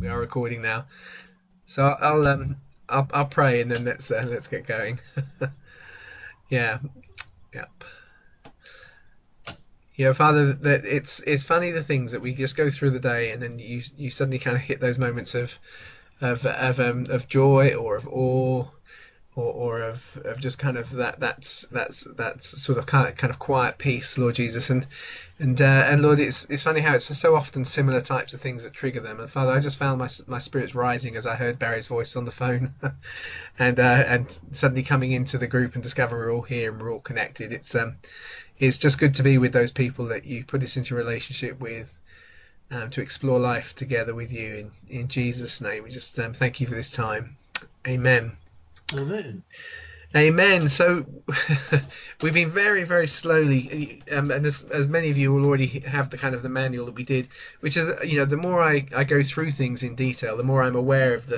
We are recording now, so I'll pray and then let's get going. Yeah, yeah, yeah, Father. That it's funny the things that we just go through the day, and then you suddenly kind of hit those moments of joy or of awe or of just kind of that's sort of kind of quiet peace, Lord Jesus, and Lord, it's funny how it's so often similar types of things that trigger them. And Father, I just found my spirits rising as I heard Barry's voice on the phone, and suddenly coming into the group and discovering we're all here and we're all connected. It's just good to be with those people that you put us into a relationship with. To explore life together with you in Jesus' name. We just thank you for this time. Amen. Amen. Amen. So we've been very, very slowly, and as many of you will already have the kind of the manual that we did, which is, the more I go through things in detail, the more I'm aware of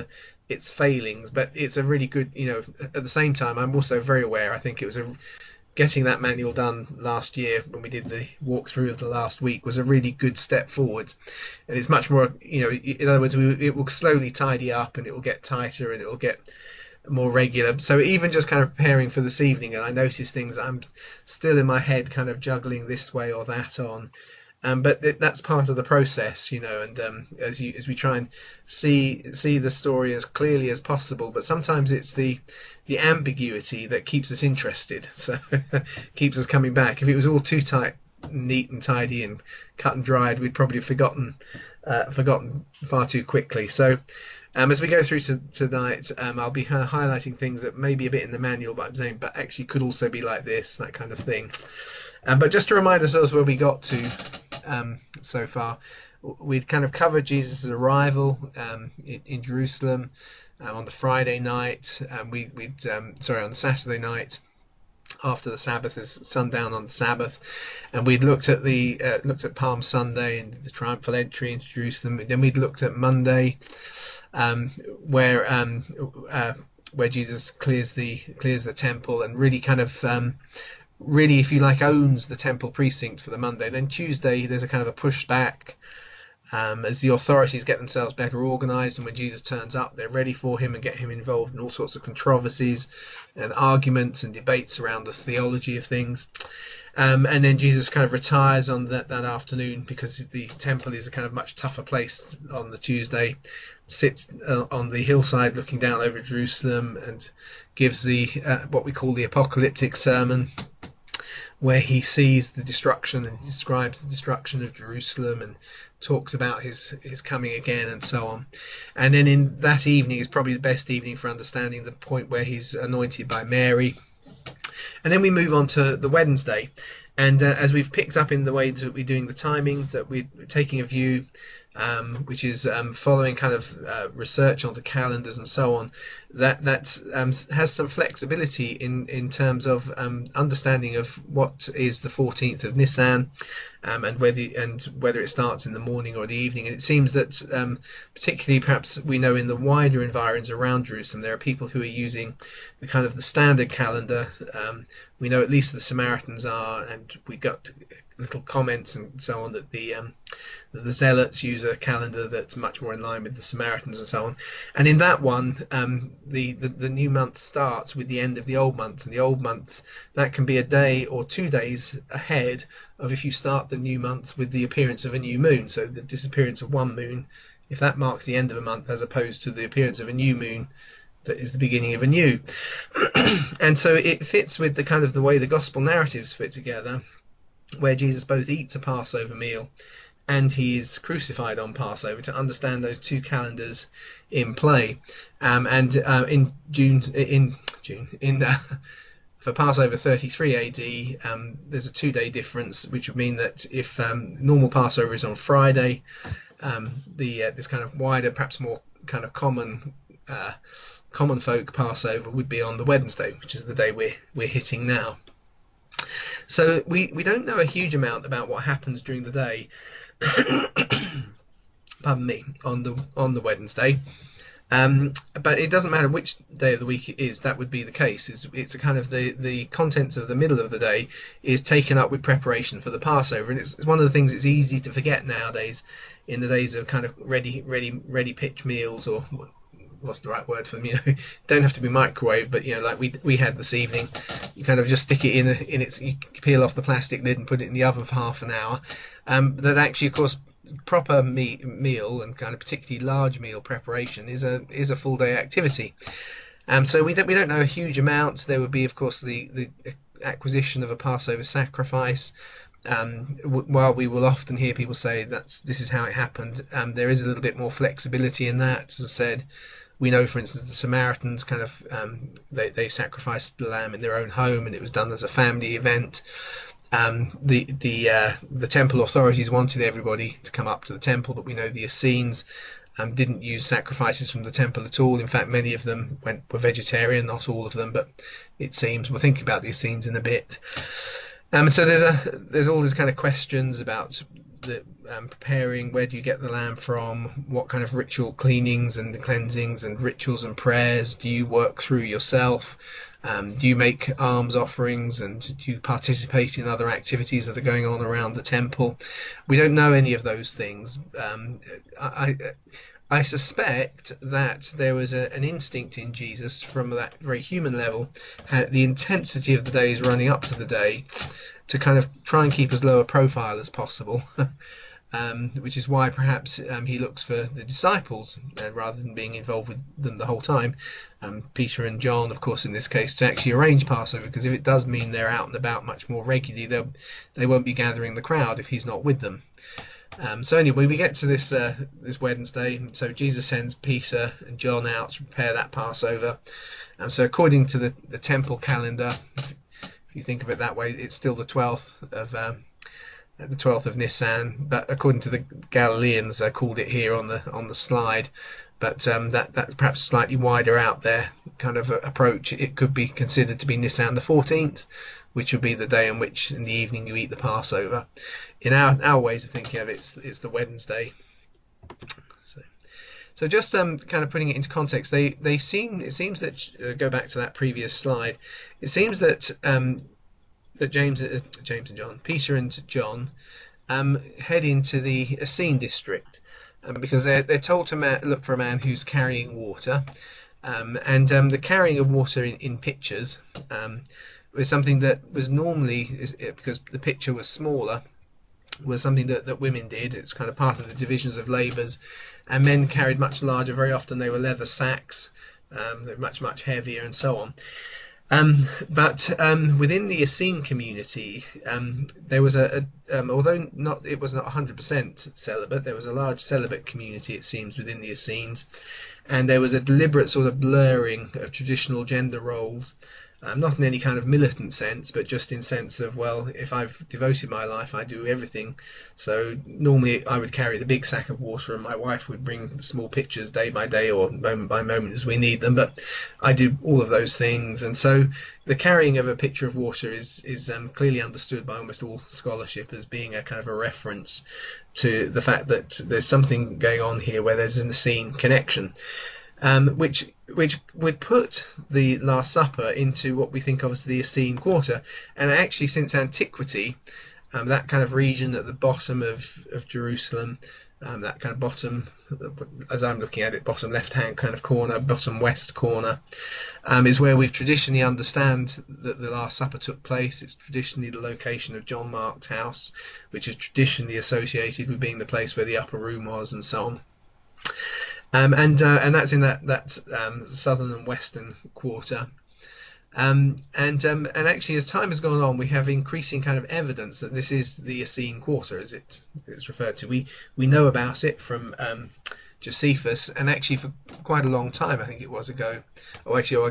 its failings. But it's a really good, at the same time, I'm also very aware. I think it was getting that manual done last year when we did the walkthrough of the last week was a really good step forward, and it's much more, in other words, it will slowly tidy up and it will get tighter and it will get more regular. So even just kind of preparing for this evening, and I notice things I'm still in my head kind of juggling this way or that on. But that's part of the process, and as we try and see the story as clearly as possible, but sometimes it's the ambiguity that keeps us interested, so keeps us coming back. If it was all too tight, neat and tidy and cut and dried, we'd probably have forgotten far too quickly. So as we go through tonight, I'll be highlighting things that may be a bit in the manual, but I'm saying, but actually could also be like this, that kind of thing. But just to remind ourselves where we got to so far, we'd kind of covered Jesus' arrival in Jerusalem on the Friday night. On the Saturday night after the Sabbath, as sundown on the Sabbath, and we'd looked at Palm Sunday and the triumphal entry into Jerusalem. Then we'd looked at Monday, um, where um, where Jesus clears the temple and really kind of really, if you like, owns the temple precinct for the Monday. Then Tuesday, there's a kind of a pushback as the authorities get themselves better organised, and when Jesus turns up, they're ready for him and get him involved in all sorts of controversies and arguments and debates around the theology of things. And then Jesus kind of retires on that afternoon because the temple is a kind of much tougher place on the Tuesday, sits on the hillside looking down over Jerusalem and gives the what we call the apocalyptic sermon, where he sees the destruction and describes the destruction of Jerusalem and talks about his coming again and so on. And then in that evening is probably the best evening for understanding the point where he's anointed by Mary. And then we move on to the Wednesday. And as we've picked up in the way that we're doing the timings, that we're taking a view which is following kind of research onto calendars and so on, that has some flexibility in terms of understanding of what is the 14th of Nisan, and whether it starts in the morning or the evening. And it seems that particularly perhaps we know in the wider environs around Jerusalem, there are people who are using the kind of the standard calendar. We know at least the Samaritans are, and we got little comments and so on that the Zealots use a calendar that's much more in line with the Samaritans and so on. And in that one, the new month starts with the end of the old month, and the old month, that can be a day or 2 days ahead of if you start the new month with the appearance of a new moon. So the disappearance of one moon, if that marks the end of a month, as opposed to the appearance of a new moon that is the beginning of a new. And so it fits with the kind of the way the gospel narratives fit together, where Jesus both eats a Passover meal and he is crucified on Passover, to understand those two calendars in play. In June, for Passover 33 AD, there's a 2-day difference, which would mean that if normal Passover is on Friday, this kind of wider, perhaps more kind of common folk Passover would be on the Wednesday, which is the day we're hitting now. So we don't know a huge amount about what happens during the day, pardon me, on the Wednesday. But it doesn't matter which day of the week it is. That would be the case. It's a kind of the contents of the middle of the day is taken up with preparation for the Passover, and it's one of the things it's easy to forget nowadays, in the days of kind of ready pitch meals, or what's the right word for them? Don't have to be microwave, but like we had this evening. You kind of just stick it in its. You peel off the plastic lid and put it in the oven for half an hour. That actually, of course, proper meal, and kind of particularly large meal preparation is a full day activity. So we don't know a huge amount. There would be, of course, the acquisition of a Passover sacrifice. While we will often hear people say this is how it happened, there is a little bit more flexibility in that. As I said, we know, for instance, the Samaritans kind of they sacrificed the lamb in their own home, and it was done as a family event. The temple authorities wanted everybody to come up to the temple, but we know the Essenes didn't use sacrifices from the temple at all. In fact, many of them were vegetarian, not all of them, but it seems we'll think about the Essenes in a bit. So there's all these kind of questions about the preparing. Where do you get the lamb from? What kind of ritual cleanings and cleansings and rituals and prayers do you work through yourself? Do you make alms offerings, and do you participate in other activities that are going on around the temple? We don't know any of those things. I suspect that there was an instinct in Jesus from that very human level, the intensity of the days running up to the day, to kind of try and keep as low a profile as possible. Which is why perhaps he looks for the disciples rather than being involved with them the whole time. Peter and John, of course, in this case, to actually arrange Passover, because if it does mean they're out and about much more regularly, they won't be gathering the crowd if he's not with them. So anyway, we get to this Wednesday. So Jesus sends Peter and John out to prepare that Passover. So according to the temple calendar, if you think of it that way, it's still the 12th of Nisan, but according to the Galileans, I called it here on the slide. But that perhaps slightly wider out there kind of approach, it could be considered to be Nisan the 14th, which would be the day on which in the evening you eat the Passover. In our ways of thinking of it, it's the Wednesday. So just kind of putting it into context, it seems that go back to that previous slide. It seems that that James and John, Peter and John, head into the Essene district, because they're told to look for a man who's carrying water, and the carrying of water in pitchers was something that was normally, because the pitcher was smaller, was something that women did. It's kind of part of the divisions of labours, and men carried much larger. Very often they were leather sacks, they were much heavier, and so on. But within the Essene community, there was although it was not 100% celibate, there was a large celibate community, it seems, within the Essenes, and there was a deliberate sort of blurring of traditional gender roles. Not in any kind of militant sense, but just in sense of, well, if I've devoted my life, I do everything. So normally I would carry the big sack of water, and my wife would bring small pitchers day by day or moment by moment as we need them. But I do all of those things, and so the carrying of a pitcher of water is clearly understood by almost all scholarship as being a kind of a reference to the fact that there's something going on here where there's an Essene connection. Which would put the Last Supper into what we think of as the Essene Quarter. And actually, since antiquity, that kind of region at the bottom of Jerusalem, that kind of bottom, as I'm looking at it, bottom left-hand kind of corner, bottom west corner, is where we've traditionally understand that the Last Supper took place. It's traditionally the location of John Mark's house, which is traditionally associated with being the place where the upper room was, and so on. And that's in that southern and western quarter. And actually, as time has gone on, we have increasing kind of evidence that this is the Essene Quarter, as it's referred to. We know about it from Josephus, and actually for quite a long time, I think it was ago.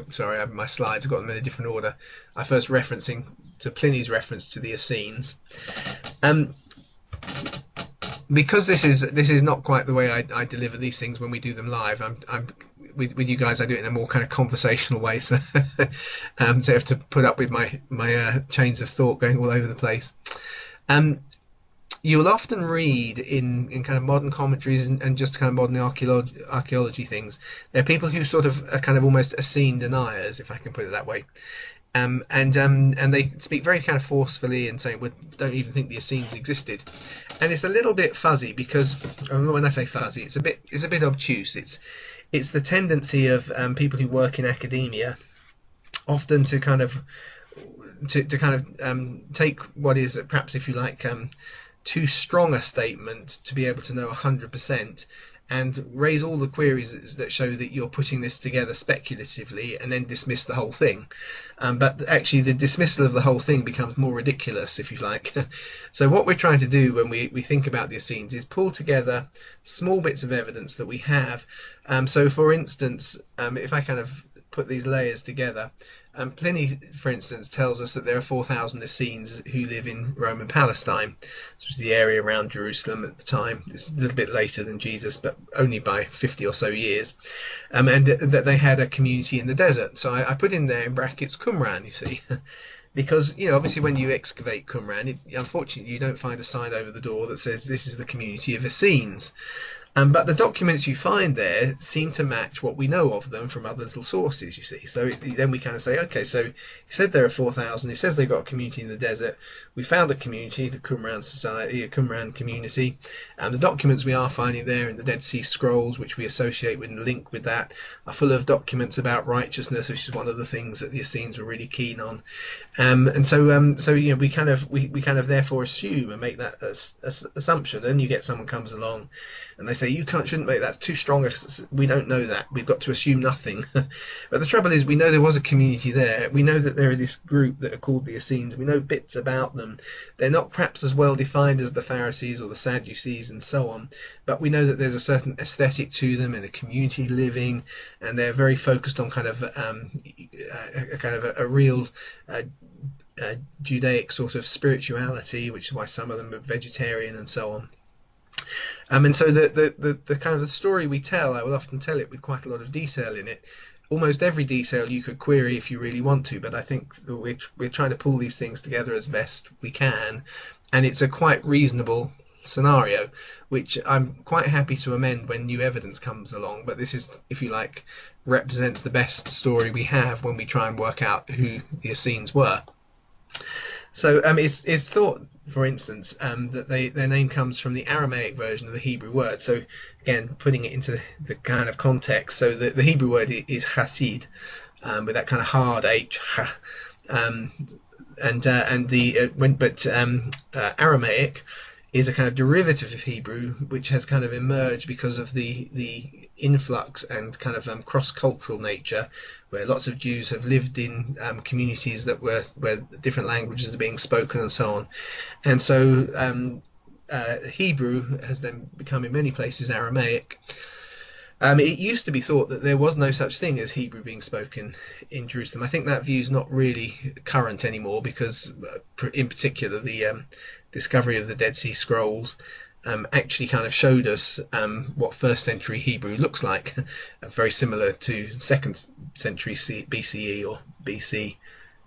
Sorry, I have my slides. I've got them in a different order. I first referencing to Pliny's reference to the Essenes. Because this is not quite the way I deliver these things when we do them live. I'm with you guys. I do it in a more kind of conversational way, so so I have to put up with my chains of thought going all over the place. you'll often read in kind of modern commentaries and just kind of modern archaeology things. There are people who sort of are kind of almost Essene deniers, if I can put it that way. And they speak very kind of forcefully and saying we don't even think the Essenes existed, and it's a little bit fuzzy because when I say fuzzy, it's a bit obtuse. It's the tendency of people who work in academia often to kind of take what is perhaps, if you like, too strong a statement to be able to know 100%, and raise all the queries that show that you're putting this together speculatively and then dismiss the whole thing. But actually, the dismissal of the whole thing becomes more ridiculous, if you like. So what we're trying to do when we think about the Essenes is pull together small bits of evidence that we have. So for instance, if I kind of put these layers together, Pliny, for instance, tells us that there are 4,000 Essenes who live in Roman Palestine. This was the area around Jerusalem at the time. It's a little bit later than Jesus, but only by 50 or so years. And that they had a community in the desert. So I put in there in brackets Qumran, you see. Because, obviously when you excavate Qumran, unfortunately you don't find a sign over the door that says this is the community of Essenes. But the documents you find there seem to match what we know of them from other little sources, you see. So then we kind of say, okay, so he said there are 4,000. He says they've got a community in the desert. We found a community, the Qumran Society, a Qumran community. And the documents we are finding there in the Dead Sea Scrolls, which we associate with and link with that, are full of documents about righteousness, which is one of the things that the Essenes were really keen on. And so we kind of therefore assume and make that assumption. Then you get someone comes along and they say shouldn't make that's too strong. We don't know that. We've got to assume nothing. But the trouble is, we know there was a community there. We know that there are this group that are called the Essenes. We know bits about them. They're not perhaps as well defined as the Pharisees or the Sadducees and so on, but we know that there's a certain aesthetic to them and a community living, and they're very focused on kind of a real Judaic sort of spirituality, which is why some of them are vegetarian and so on. And so the kind of the story we tell, I will often tell it with quite a lot of detail in it. Almost every detail you could query if you really want to, but I think we're trying to pull these things together as best we can, and it's a quite reasonable scenario, which I'm quite happy to amend when new evidence comes along. But this is, if you like, represents the best story we have when we try and work out who the Essenes were. So it's thought, for instance, that their name comes from the Aramaic version of the Hebrew word. So again, putting it into the kind of context, so the Hebrew word is Hasid, with that kind of hard H, Aramaic is a kind of derivative of Hebrew, which has kind of emerged because of the influx and kind of cross-cultural nature, where lots of Jews have lived in communities where different languages are being spoken and so on. And so Hebrew has then become in many places Aramaic. It used to be thought that there was no such thing as Hebrew being spoken in Jerusalem. I think that view is not really current anymore because, in particular, the discovery of the Dead Sea Scrolls actually kind of showed us what first century Hebrew looks like, very similar to second century BCE or BC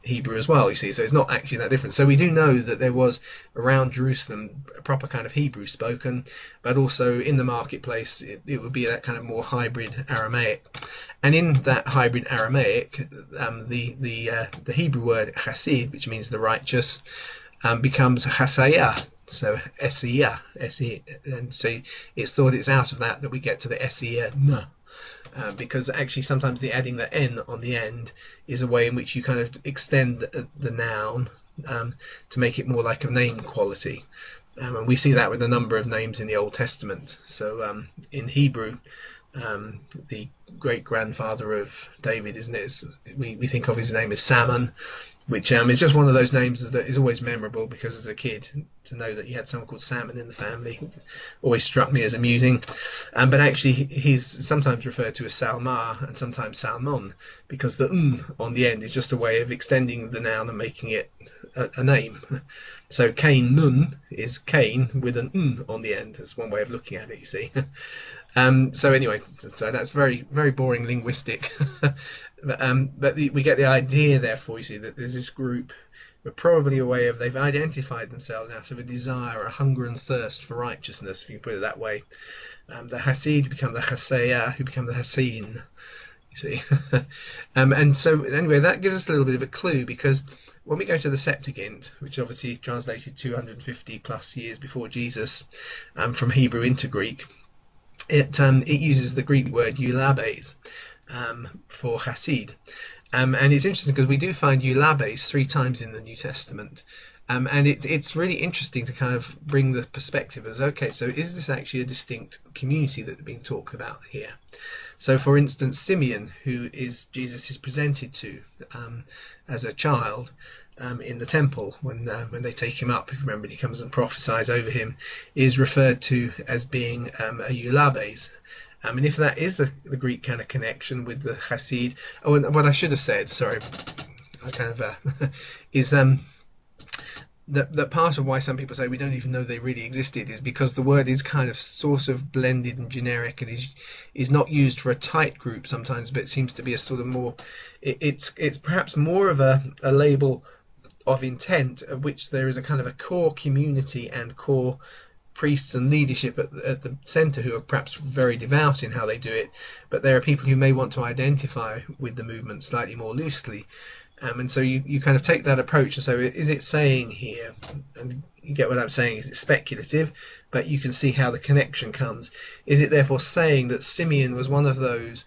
Hebrew as well, you see. So it's not actually that different. So we do know that there was around Jerusalem a proper kind of Hebrew spoken, but also in the marketplace it would be that kind of more hybrid Aramaic. And in that hybrid Aramaic, the Hebrew word Hasid, which means the righteous, becomes Hasayah, so Esiyah, and so it's thought it's out of that we get to the Esiyah, because actually sometimes adding the N on the end is a way in which you kind of extend the noun to make it more like a name quality. And we see that with a number of names in the Old Testament. So in Hebrew, the great-grandfather of David, isn't it? We think of his name as Salmon, which is just one of those names that is always memorable, because as a kid, to know that you had someone called Salmon in the family always struck me as amusing. But actually, he's sometimes referred to as Salma and sometimes Salmon, because the on the end is just a way of extending the noun and making it a name. So Cain Nun is Cain with an n on the end. That's one way of looking at it, you see. So anyway, so that's very, very boring linguistic. We get the idea, therefore, you see, that there's this group, but probably a way of they've identified themselves out of a desire, a hunger and thirst for righteousness, if you can put it that way. The Hasid become the Haseya, who become the Hasin, you see. And so anyway, that gives us a little bit of a clue, because when we go to the Septuagint, which obviously translated 250 plus years before Jesus, from Hebrew into Greek, it uses the Greek word eulabes for Hasid. And it's interesting because we do find eulabes 3 times in the New Testament. And it's really interesting to kind of bring the perspective as, okay, so is this actually a distinct community that's being talked about here? So, for instance, Simeon, who is Jesus is presented to as a child in the temple when they take him up, if you remember, he comes and prophesies over him, is referred to as being a eulabes. And if that is the Greek kind of connection with the Hasid, oh, and what I should have said, sorry, I kind of is that part of why some people say we don't even know they really existed is because the word is kind of sort of blended and generic, and is not used for a tight group sometimes, but it seems to be a sort of more, it's perhaps more of a label of intent, of which there is a kind of a core community and core priests and leadership at the centre who are perhaps very devout in how they do it, but there are people who may want to identify with the movement slightly more loosely. And so you kind of take that approach. And so is it saying here, and you get what I'm saying, is it speculative, but you can see how the connection comes. Is it therefore saying that Simeon was one of those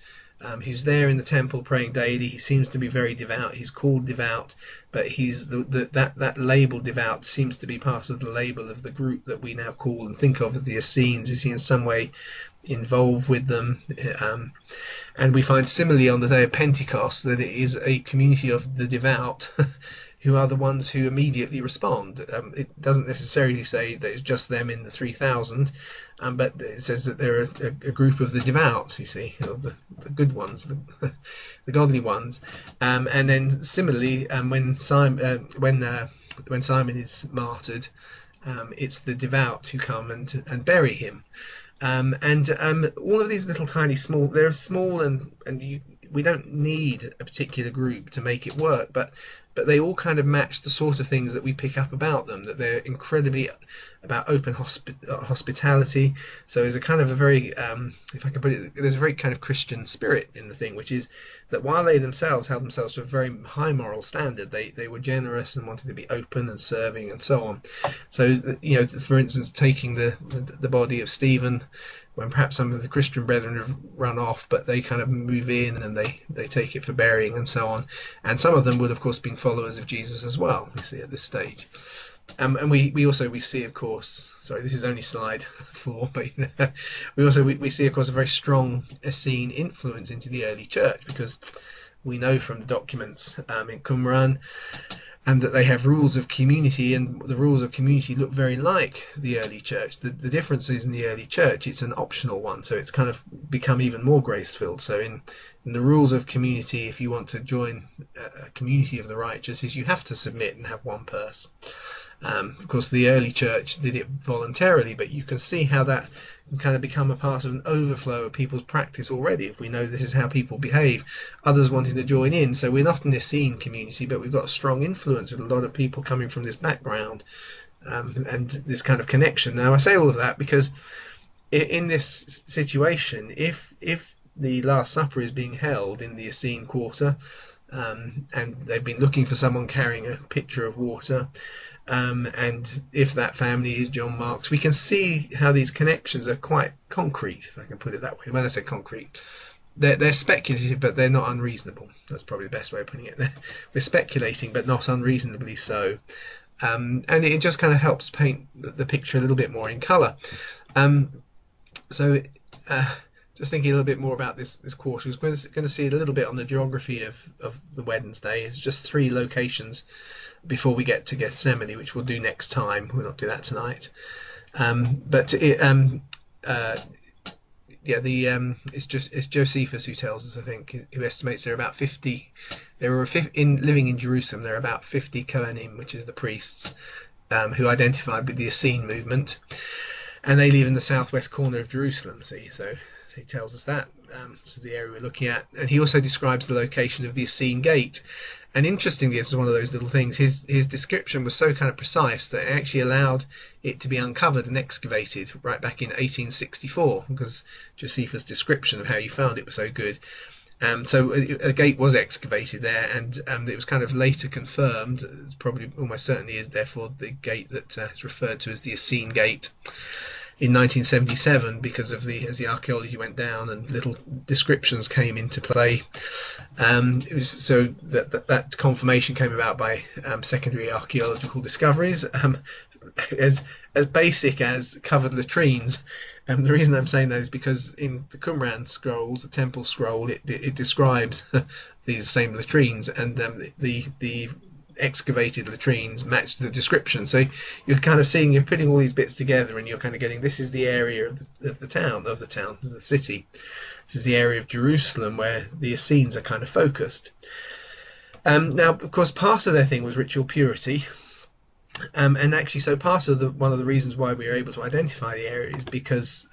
who's there in the temple praying daily? He seems to be very devout. He's called devout, but he's that label devout seems to be part of the label of the group that we now call and think of as the Essenes. Is he in some way involved with them? And we find similarly on the day of Pentecost that it is a community of the devout who are the ones who immediately respond. It doesn't necessarily say that it's just them in the 3,000, but it says that they're a group of the devout, you see, of the good ones, the godly ones. And then similarly, when Simon is martyred, it's the devout who come and bury him. All of these little tiny small, they're small, and we don't need a particular group to make it work, but they all kind of match the sort of things that we pick up about them, that they're incredibly about open hospitality. So there's a kind of a very, if I can put it, there's a very kind of Christian spirit in the thing, which is that while they themselves held themselves to a very high moral standard, they were generous and wanted to be open and serving and so on. So, for instance, taking the body of Stephen, when perhaps some of the Christian brethren have run off, but they kind of move in and they take it for burying and so on. And some of them would, of course, been followers of Jesus as well, we see at this stage. And we see, of course, sorry, this is only slide 4, but we see, of course, a very strong Essene influence into the early church, because we know from the documents in Qumran, and that they have rules of community, and the rules of community look very like the early church. The difference is in the early church, it's an optional one, so it's kind of become even more grace-filled. So in the rules of community, if you want to join a community of the righteous, is you have to submit and have one purse. Of course, the early church did it voluntarily, but you can see how that can kind of become a part of an overflow of people's practice already. If we know this is how people behave, others wanting to join in. So we're not an Essene community, but we've got a strong influence with a lot of people coming from this background, and this kind of connection. Now, I say all of that because in this situation, if the Last Supper is being held in the Essene Quarter, and they've been looking for someone carrying a pitcher of water, and if that family is John Mark's, we can see how these connections are quite concrete, if I can put it that way. When I say concrete, they're speculative, but they're not unreasonable. That's probably the best way of putting it. We're speculating, but not unreasonably so. And it just kind of helps paint the picture a little bit more in colour. Just thinking a little bit more about this quarter, we're going to see a little bit on the geography of the Wednesday. It's just 3 locations before we get to Gethsemane, which we'll do next time. We'll not do that tonight. It's Josephus who tells us, I think, who estimates there are about 50. Living in Jerusalem, there are about 50 Kohanim, which is the priests, who identified with the Essene movement, and they live in the southwest corner of Jerusalem. See, so he tells us that. So the area we're looking at, and he also describes the location of the Essene Gate. And interestingly, this is one of those little things. His description was so kind of precise that it actually allowed it to be uncovered and excavated right back in 1864, because Josephus' description of how you found it was so good. So a gate was excavated there, and it was kind of later confirmed. It's probably almost certainly is therefore the gate that is referred to as the Essene Gate in 1977, because of as the archaeology went down and little descriptions came into play. It was so that confirmation came about by secondary archaeological discoveries, as basic as covered latrines. The reason I'm saying that is because in the Qumran scrolls, the temple scroll, it describes these same latrines, and the excavated latrines match the description. So you're kind of seeing, you're putting all these bits together, and you're kind of getting, this is the area of the city. This is the area of Jerusalem where the Essenes are kind of focused. Now, of course, part of their thing was ritual purity. And actually, so part of one of the reasons why we were able to identify the area is because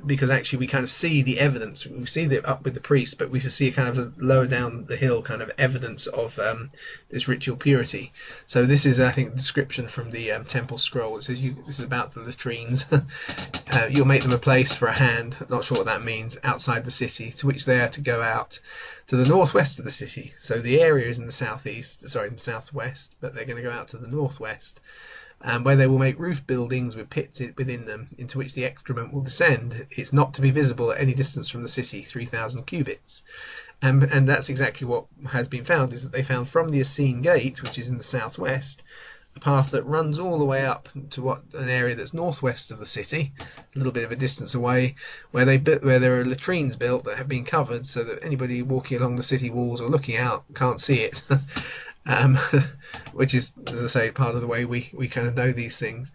because actually we kind of see the evidence. We see that up with the priests, but we can see kind of lower down the hill kind of evidence of this ritual purity. So this is, I think, the description from the temple scroll. It says, this is about the latrines. You'll make them a place for a hand, not sure what that means, outside the city, to which they are to go out to the northwest of the city. So the area is in the southwest, but they're going to go out to the northwest, where they will make roof buildings with pits within them, into which the excrement will descend. It's not to be visible at any distance from the city, 3,000 cubits. And that's exactly what has been found, is that they found from the Essene Gate, which is in the southwest, a path that runs all the way up to an area that's northwest of the city, a little bit of a distance away, where there are latrines built that have been covered so that anybody walking along the city walls or looking out can't see it. Which is, as I say, part of the way we kind of know these things.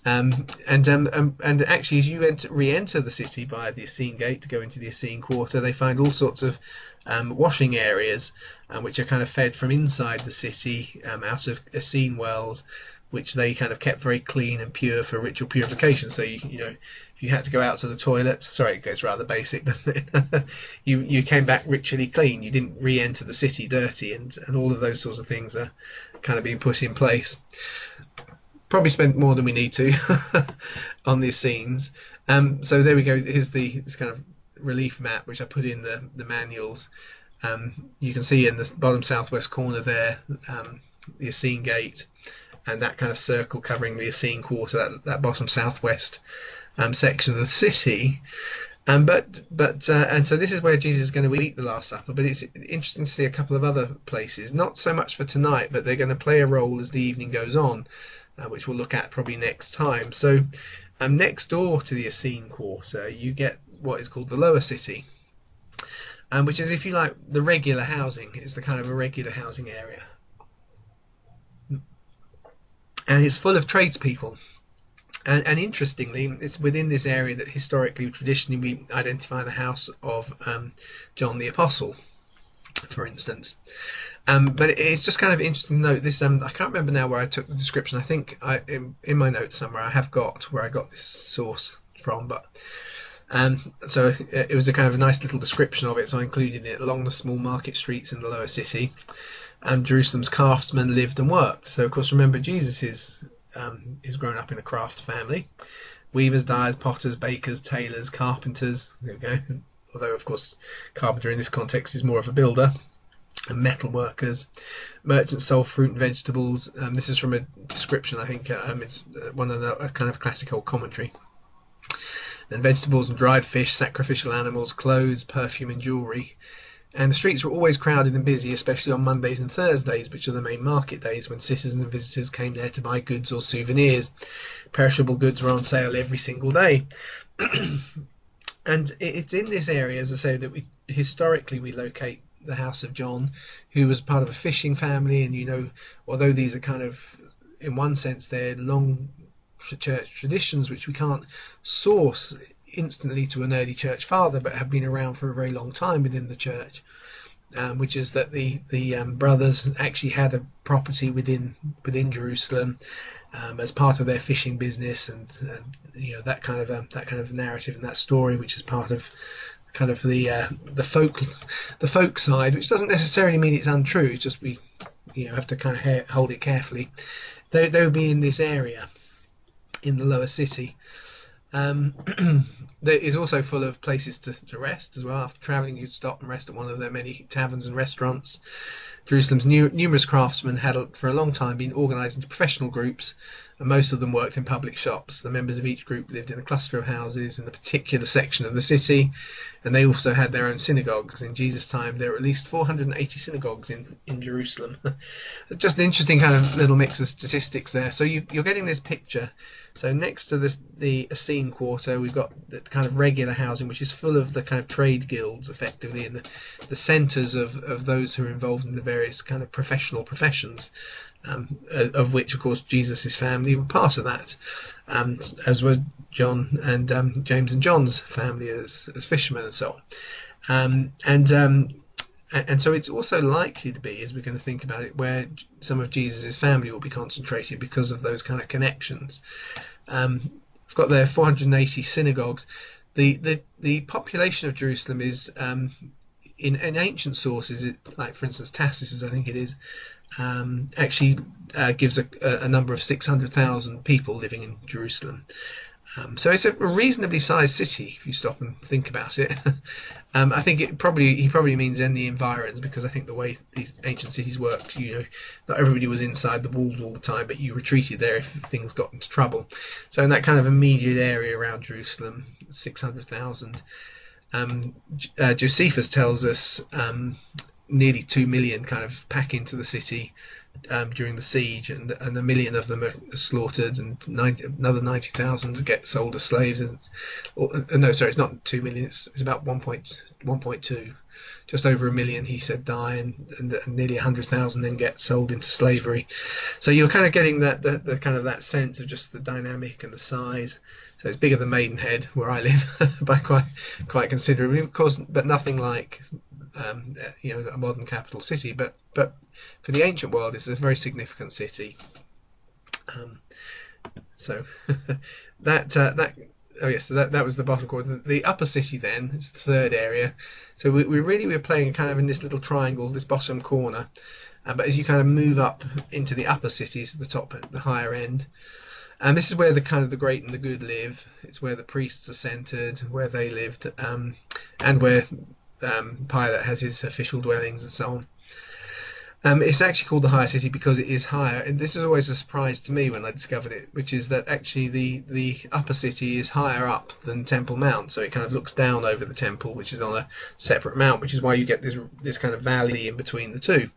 And actually, as you re-enter the city via the Essene Gate to go into the Essene Quarter, they find all sorts of washing areas, which are kind of fed from inside the city, out of Essene wells, which they kind of kept very clean and pure for ritual purification. So you know, if you had to go out to the toilet, sorry, it gets rather basic, doesn't it? you came back ritually clean. You didn't re-enter the city dirty, and all of those sorts of things are kind of being put in place. Probably spent more than we need to on these scenes. So there we go. Here's this kind of relief map which I put in the manuals. You can see in the bottom southwest corner there the Essene Gate, and that kind of circle covering the Essene Quarter, that bottom southwest section of the city. And so this is where Jesus is going to eat the Last Supper. But it's interesting to see a couple of other places, not so much for tonight, but they're going to play a role as the evening goes on, which we'll look at probably next time. So next door to the Essene Quarter, you get what is called the Lower City, which is, if you like, the regular housing. It's the kind of a regular housing area. And it's full of tradespeople. And interestingly, it's within this area that historically, traditionally, we identify the house of John the Apostle, for instance. But it's just kind of interesting to note this. I can't remember now where I took the description. I think in my notes somewhere I have got where I got this source from. But so it was a kind of a nice little description of it. So I included it along the small market streets in the Lower City. Jerusalem's craftsmen lived and worked. So of course, remember, Jesus is grown up in a craft family: weavers, dyers, potters, bakers, tailors, carpenters. There we go. Although of course, carpenter in this context is more of a builder. And metal workers, merchants sold fruit and vegetables. This is from a description, I think. It's one of the kind of classic old commentary. And vegetables and dried fish, sacrificial animals, clothes, perfume and jewellery. And the streets were always crowded and busy, especially on Mondays and Thursdays, which are the main market days when citizens and visitors came there to buy goods or souvenirs. Perishable goods were on sale every single day. And it's in this area, as I say, that we historically locate the house of John, who was part of a fishing family. And, you know, although these are kind of, in one sense, they're long church traditions which we can't source instantly to an early church father, but have been around for a very long time within the church. which is that the brothers actually had a property within Jerusalem as part of their fishing business, and that kind of narrative and that story, which is part of kind of the folk side, which doesn't necessarily mean it's untrue. It's just we have to kind of hold it carefully. They would be in this area in the lower city. That is also full of places to rest as well. After travelling, you'd stop and rest at one of their many taverns and restaurants. Jerusalem's numerous craftsmen had for a long time been organised into professional groups, and most of them worked in public shops. The members of each group lived in a cluster of houses in a particular section of the city, and they also had their own synagogues. In Jesus' time, there were at least 480 synagogues in Jerusalem. Just an interesting kind of little mix of statistics there. So you're getting this picture. So next to the Essene Quarter, we've got the kind of regular housing, which is full of the kind of trade guilds, effectively, and the centres of those who are involved in the various kind of professional professions, of which, of course, Jesus' family were part of that, as were John and James and John's family as fishermen and so on. And so it's also likely to be, as we're going to think about it, where some of Jesus' family will be concentrated because of those kind of connections. I've got there 480 synagogues. The population of Jerusalem is, in ancient sources, like for instance Tacitus, I think it is, actually gives a number of 600,000 people living in Jerusalem. So it's a reasonably sized city if you stop and think about it. I think he probably means in the environs, because I think the way these ancient cities worked, not everybody was inside the walls all the time, but you retreated there if things got into trouble. So in that kind of immediate area around Jerusalem, 600,000. Josephus tells us nearly 2 million kind of pack into the city during the siege, and 1 million of them are slaughtered, and another 90,000 get sold as slaves. No, sorry, it's not 2 million. It's about 1.2, just over 1 million. He said die, and nearly 100,000 then get sold into slavery. So you're kind of getting the kind of that sense of just the dynamic and the size. So it's bigger than Maidenhead, where I live, by quite considerably, of course, but nothing like a modern capital city, but for the ancient world, it's a very significant city. So that was the bottom quarter. The upper city then is the third area. So we're playing kind of in this little triangle, this bottom corner. But as you kind of move up into the upper cities, the top, the higher end, and this is where the kind of the great and the good live. It's where the priests are centered, where they lived, and where Pilate has his official dwellings and so on. It's actually called the higher city because it is higher, and this is always a surprise to me when I discovered it, which is that actually the upper city is higher up than Temple Mount, so it kind of looks down over the temple, which is on a separate mount, which is why you get this kind of valley in between the two.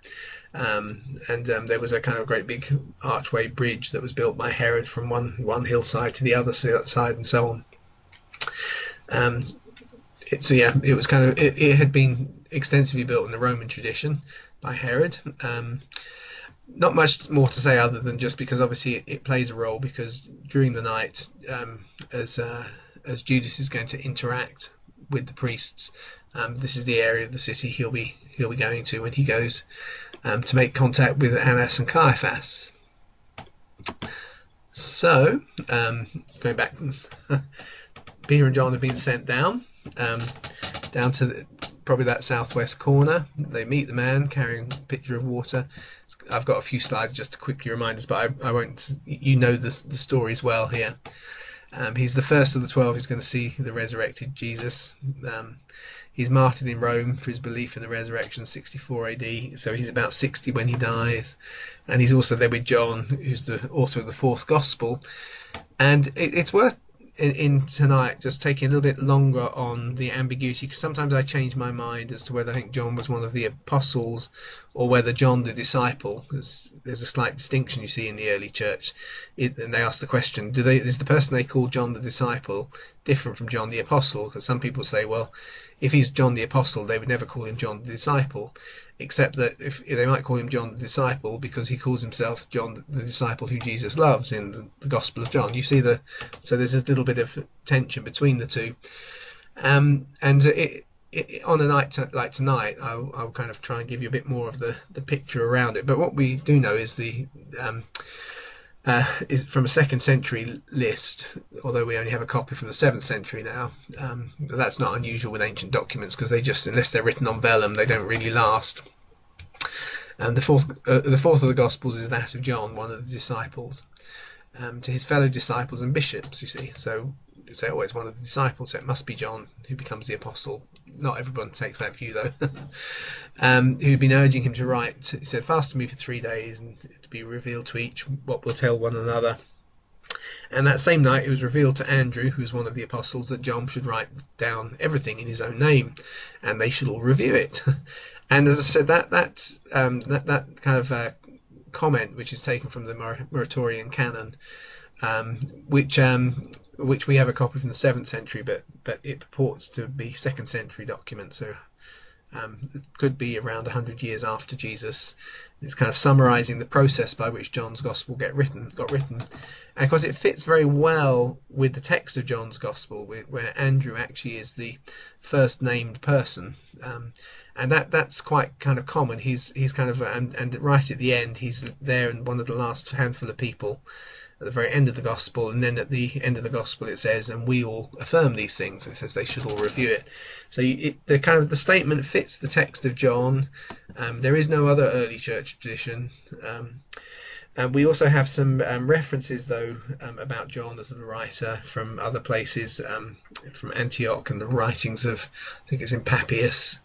There was a kind of great big archway bridge that was built by Herod from one hillside to the other side and so on. It was kind of it had been extensively built in the Roman tradition by Herod. Not much more to say other than just because obviously it plays a role, because during the night, as Judas is going to interact with the priests, this is the area of the city he'll be going to when he goes to make contact with Annas and Caiaphas. So going back, Peter and John have been sent down to probably that southwest corner. They meet the man carrying a pitcher of water. I've got a few slides just to quickly remind us, but I won't. You know the stories well here. He's the first of the 12 who's going to see the resurrected Jesus. He's martyred in Rome for his belief in the resurrection, 64 AD. So he's about 60 when he dies, and he's also there with John, who's the author of the fourth gospel. And it's worth in tonight just taking a little bit longer on the ambiguity, because sometimes I change my mind as to whether I think John was one of the apostles or whether John the disciple. There's a slight distinction you see in the early church, and they ask the question, is the person they call John the disciple different from John the apostle? Because some people say, well, if he's John the apostle, they would never call him John the disciple, except that if they might call him John the disciple because he calls himself John the disciple who Jesus loves in the Gospel of John. You see so there's a little bit of tension between the two, and on a night like tonight, I'll kind of try and give you a bit more of the picture around it. But what we do know is is from a second century list, although we only have a copy from the 7th century now. But that's not unusual with ancient documents because they just, unless they're written on vellum, they don't really last. And the fourth of the Gospels is that of John, one of the disciples, to his fellow disciples and bishops. You see, so you say, oh, it's one of the disciples, so it must be John who becomes the apostle. Not everyone takes that view, though. Who'd been urging him to write. He said, "Fast to me for 3 days, and to be revealed to each what we'll tell one another." And that same night, it was revealed to Andrew, who was one of the apostles, that John should write down everything in his own name, and they should all review it. And as I said, that kind of comment, which is taken from the Muratorian canon, which we have a copy from the 7th century, but it purports to be 2nd century document, so it could be around 100 years after Jesus. It's kind of summarising the process by which John's Gospel got written, and of course it fits very well with the text of John's Gospel, where Andrew actually is the first named person, and that's quite kind of common. He's kind of and right at the end, he's there and one of the last handful of people at the very end of the Gospel, and then at the end of the Gospel it says, "And we all affirm these things." It says they should all review it. So the statement fits the text of John. There is no other early church tradition. And we also have some references, though, about John as the writer from other places, from Antioch and the writings of, I think it's in Papias.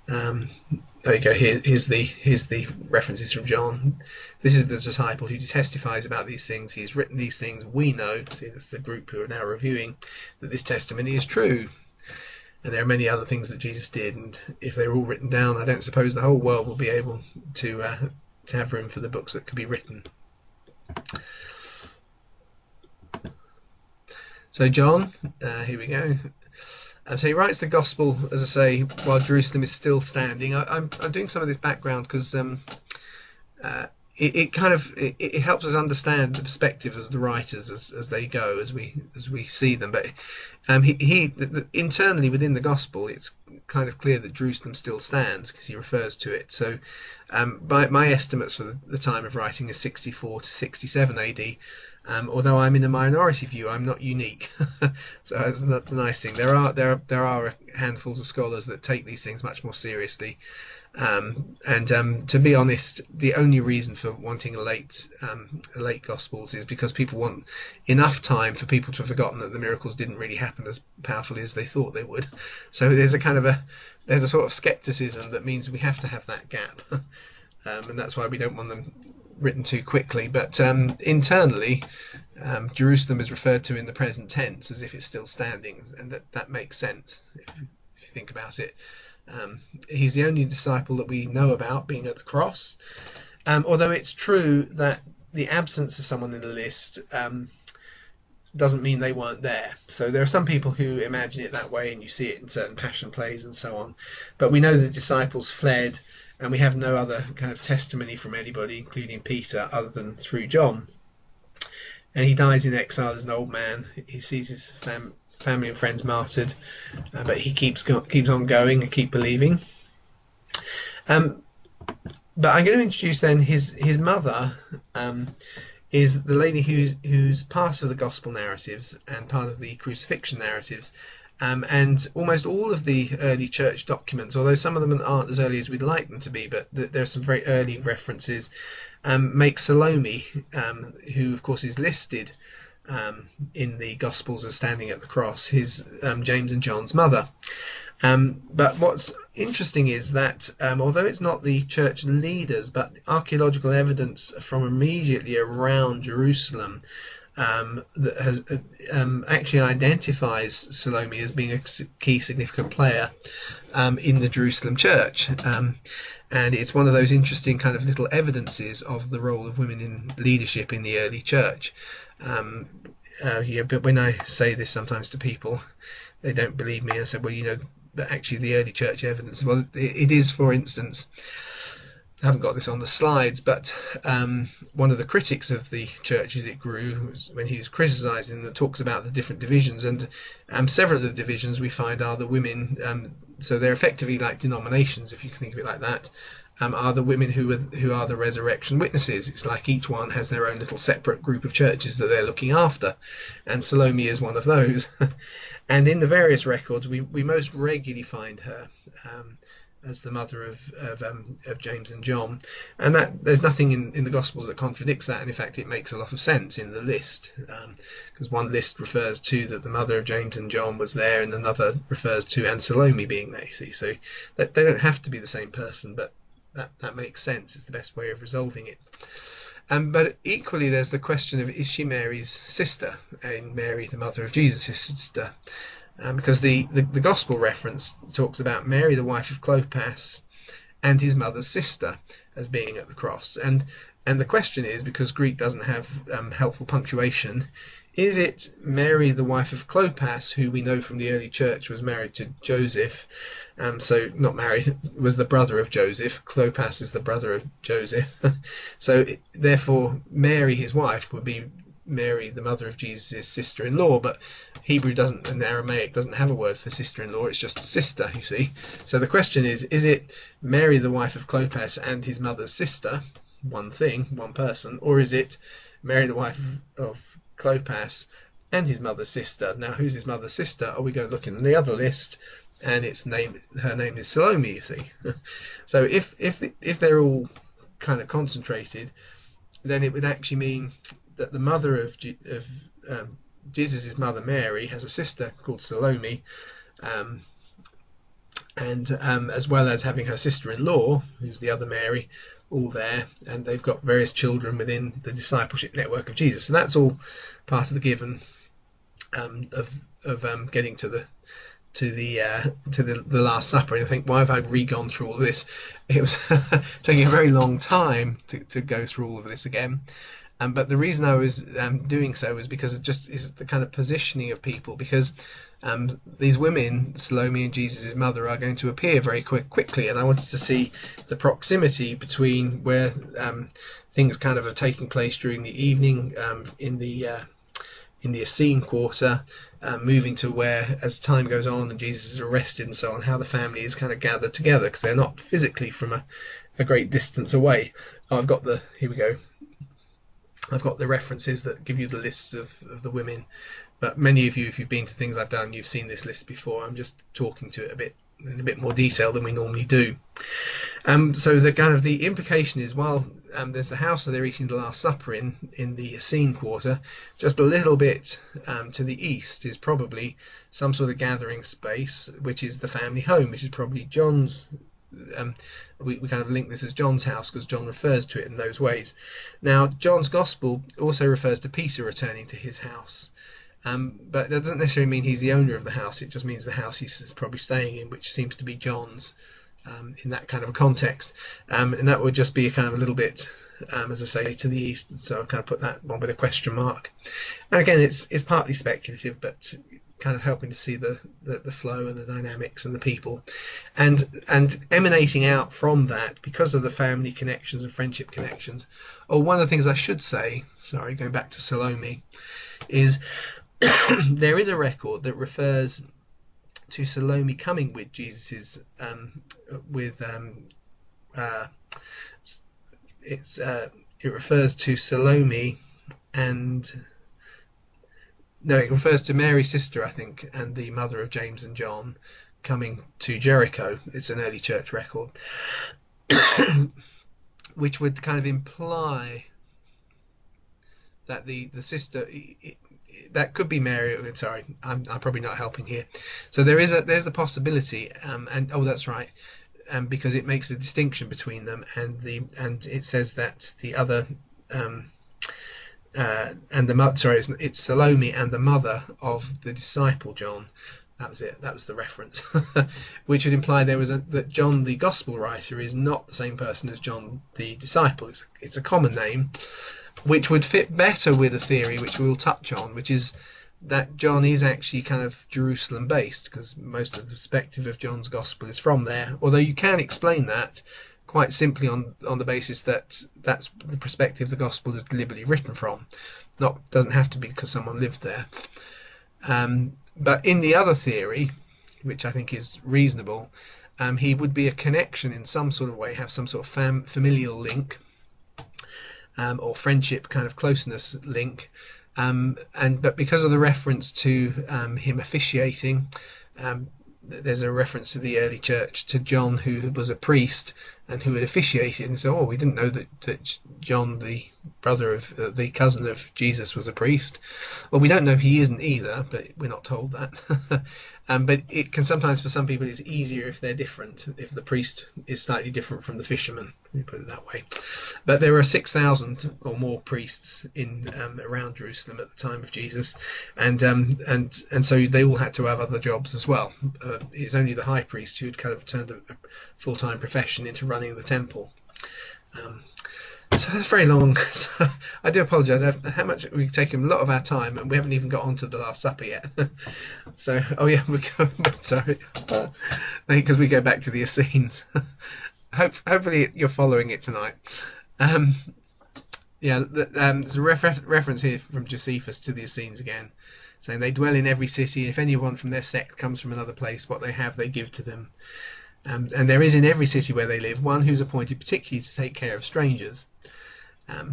There you go. Here's the references from John. This is the disciple who testifies about these things. He's written these things. We know, see, that's the group who are now reviewing, that this testimony is true. And there are many other things that Jesus did, and if they were all written down, I don't suppose the whole world will be able to have room for the books that could be written. So John, here we go. So he writes the Gospel, as I say, while Jerusalem is still standing. I'm doing some of this background because it helps us understand the perspectives of the writers as they go, as we see them. But internally within the Gospel, it's kind of clear that Jerusalem still stands because he refers to it. So my estimates for the time of writing is 64 to 67 AD. Although I'm in a minority view, I'm not unique. So that's the nice thing. There are handfuls of scholars that take these things much more seriously. To be honest, the only reason for wanting a late Gospels is because people want enough time for people to have forgotten that the miracles didn't really happen as powerfully as they thought they would. So there's a sort of skepticism that means we have to have that gap, and that's why we don't want them written too quickly. But internally, Jerusalem is referred to in the present tense as if it's still standing, and that makes sense if you think about it. He's the only disciple that we know about being at the cross, although it's true that the absence of someone in the list doesn't mean they weren't there. So there are some people who imagine it that way, and you see it in certain passion plays and so on. But we know the disciples fled, and we have no other kind of testimony from anybody, including Peter, other than through John. And he dies in exile as an old man. He sees his family and friends martyred, but he keeps on going and keep believing. But I'm going to introduce then his mother. Is the lady who's part of the gospel narratives and part of the crucifixion narratives, and almost all of the early church documents, although some of them aren't as early as we'd like them to be, but there are some very early references, make Salome, who of course is listed in the Gospels as standing at the cross, his James and John's mother. But what's interesting is that although it's not the church leaders, but archaeological evidence from immediately around Jerusalem that has actually identifies Salome as being a key significant player in the Jerusalem church. And it's one of those interesting kind of little evidences of the role of women in leadership in the early church. But when I say this sometimes to people, they don't believe me. I said, well, but actually the early church evidence, well, it is, for instance, I haven't got this on the slides, but one of the critics of the church as it grew, when he was criticising them, talks about the different divisions, and several of the divisions we find are the women. So they're effectively like denominations, if you can think of it like that. Are the women who are the resurrection witnesses. It's like each one has their own little separate group of churches that they're looking after, and Salome is one of those. And in the various records, we most regularly find her as the mother of James and John, and that there's nothing in the Gospels that contradicts that, and in fact it makes a lot of sense in the list, because one list refers to that the mother of James and John was there, and another refers to and Salome being there. You see, so that they don't have to be the same person, but that makes sense. It's the best way of resolving it. But equally, there's the question of, is she Mary's sister, and Mary the mother of Jesus' sister? Because the gospel reference talks about Mary, the wife of Clopas, and his mother's sister as being at the cross. And the question is, because Greek doesn't have helpful punctuation, is it Mary, the wife of Clopas, who we know from the early church was married to Joseph? So not married, was the brother of Joseph. Clopas is the brother of Joseph. So therefore, Mary, his wife, would be Mary, the mother of Jesus' sister-in-law, but Hebrew doesn't, and Aramaic doesn't have a word for sister-in-law, it's just sister, you see. So the question is it Mary, the wife of Clopas, and his mother's sister, one thing, one person, or is it Mary, the wife of Clopas, and his mother's sister? Now, who's his mother's sister? Are we going to look in the other list, and her name is Salome, you see. So if they're all kind of concentrated, then it would actually mean that the mother of Jesus' mother Mary has a sister called Salome, and as well as having her sister-in-law, who's the other Mary, all there, and they've got various children within the discipleship network of Jesus, and that's all part of the given of getting to the Last Supper. And I think, why have I re-gone through all of this? It was taking a very long time to go through all of this again. But the reason I was doing so was because it just is the kind of positioning of people, because these women, Salome and Jesus' mother, are going to appear very quickly, and I wanted to see the proximity between where things kind of are taking place during the evening in the Essene Quarter, moving to where, as time goes on and Jesus is arrested and so on, how the family is kind of gathered together, because they're not physically from a great distance away. Oh, here we go. I've got the references that give you the lists of the women, but many of you, if you've been to things I've done, you've seen this list before. I'm just talking to it in a bit more detail than we normally do. So the implication is, while there's the house that they're eating the Last Supper in the Essene Quarter, just a little bit to the east is probably some sort of gathering space, which is the family home, which is probably John's. We kind of link this as John's house because John refers to it in those ways. Now, John's Gospel also refers to Peter returning to his house, but that doesn't necessarily mean he's the owner of the house. It just means the house he's probably staying in, which seems to be John's in that kind of a context, and that would just be a kind of a little bit, as I say, to the east. So I've kind of put that one with a question mark. And again, it's partly speculative, but kind of helping to see the flow and the dynamics and the people, and emanating out from that, because of the family connections and friendship connections. One of the things I should say, sorry, going back to Salome, is there is a record that refers to Salome coming with Jesus's it refers to Salome and no, it refers to Mary's sister, I think, and the mother of James and John coming to Jericho. It's an early church record, which would kind of imply that the sister, that could be Mary. Sorry, I'm probably not helping here. So there's the possibility, and that's right, because it makes a distinction between them, and it says that the other. It's Salome and the mother of the disciple John. That was it. That was the reference, which would imply that John, the gospel writer, is not the same person as John, the disciple. It's a common name, which would fit better with a theory which we will touch on, which is that John is actually kind of Jerusalem based, because most of the perspective of John's gospel is from there. Although you can explain that quite simply on the basis that that's the perspective the gospel is deliberately written from. Not doesn't have to be because someone lived there. But in the other theory, which I think is reasonable, he would be a connection in some sort of way, have some sort of familial link, or friendship kind of closeness link. But because of the reference to him officiating, there's a reference to the early church, to John, who was a priest and who had officiated, and so, we didn't know that John, the brother of the cousin of Jesus, was a priest. Well, we don't know he isn't either, but we're not told that. But it can sometimes, for some people, it's easier if they're different, if the priest is slightly different from the fisherman, we put it that way. But there were 6,000 or more priests in around Jerusalem at the time of Jesus, and so they all had to have other jobs as well. It's only the high priest who had kind of turned a full-time profession into running the temple. So that's very long. So I do apologise. How much we've taken a lot of our time, and we haven't even got on to the Last Supper yet. So, we go. Sorry, because we go back to the Essenes. Hopefully, you're following it tonight. There's a reference here from Josephus to the Essenes again, saying they dwell in every city. If anyone from their sect comes from another place, what they have they give to them. And there is in every city where they live one who's appointed particularly to take care of strangers.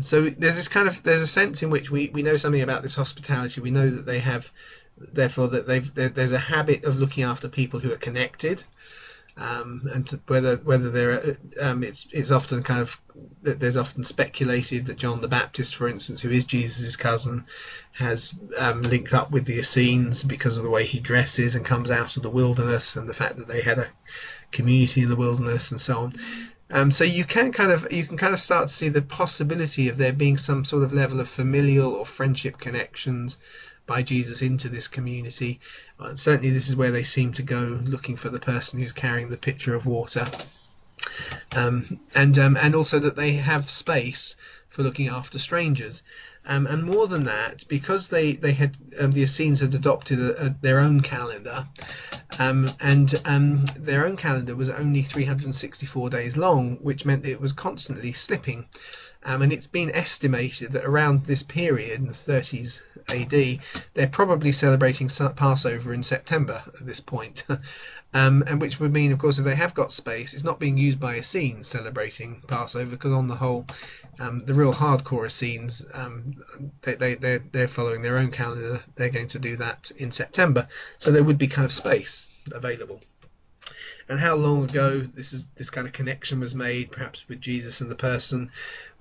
So there's a sense in which we know something about this hospitality. We know that they have, therefore, that there's a habit of looking after people who are connected, whether they're it's often kind of, there's often speculated that John the Baptist, for instance, who is Jesus' cousin, has linked up with the Essenes because of the way he dresses and comes out of the wilderness, and the fact that they had a community in the wilderness and so on. So you can kind of start to see the possibility of there being some sort of level of familial or friendship connections by Jesus into this community. Certainly this is where they seem to go, looking for the person who's carrying the pitcher of water. And also that they have space for looking after strangers. And more than that, because they had the Essenes had adopted their own calendar, and their own calendar was only 364 days long, which meant it was constantly slipping. And it's been estimated that around this period, in the 30s AD, they're probably celebrating Passover in September at this point. And which would mean, of course, if they have got space, it's not being used by Essenes celebrating Passover, because on the whole, the real hardcore Essenes, they're following their own calendar. They're going to do that in September, so there would be kind of space available. And how long ago this kind of connection was made, perhaps with Jesus and the person,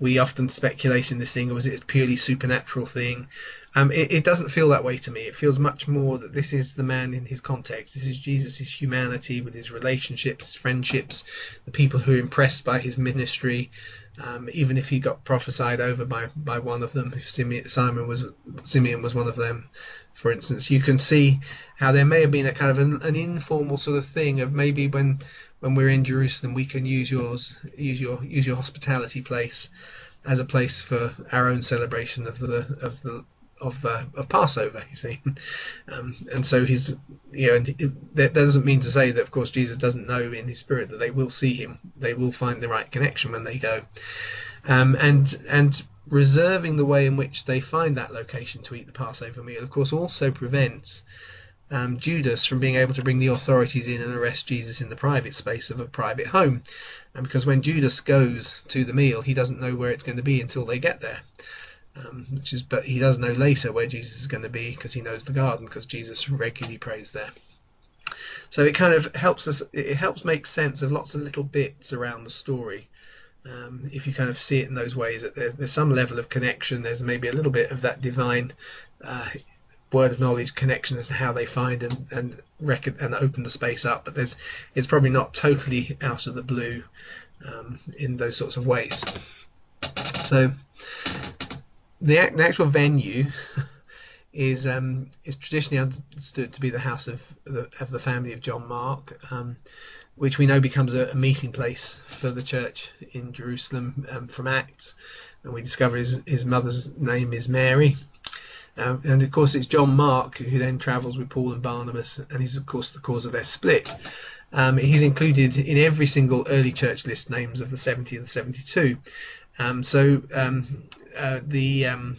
we often speculate in this thing, or was it a purely supernatural thing? It doesn't feel that way to me. It feels much more that this is the man in his context. This is Jesus' humanity with his relationships, friendships, the people who are impressed by his ministry, even if he got prophesied over by one of them, if Simeon was one of them, for instance. You can see how there may have been a kind of an informal sort of thing of maybe when we're in Jerusalem, we can use your hospitality place as a place for our own celebration of Passover, you see. And so that doesn't mean to say that, of course, Jesus doesn't know in his spirit that they will see him. They will find the right connection when they go. And reserving the way in which they find that location to eat the Passover meal, of course, also prevents Judas from being able to bring the authorities in and arrest Jesus in the private space of a private home. And because when Judas goes to the meal, he doesn't know where it's going to be until they get there. But he does know later where Jesus is going to be, because he knows the garden, because Jesus regularly prays there. So it kind of helps make sense of lots of little bits around the story. If you kind of see it in those ways, that there's some level of connection, there's maybe a little bit of that divine word of knowledge connection as to how they find and open the space up, but it's probably not totally out of the blue in those sorts of ways. So the actual venue is traditionally understood to be the house of the family of John Mark, which we know becomes a meeting place for the church in Jerusalem from Acts, and we discover his mother's name is Mary. And of course it's John Mark who then travels with Paul and Barnabas, and he's of course the cause of their split. He's included in every single early church list names of the 70 and the 72. So the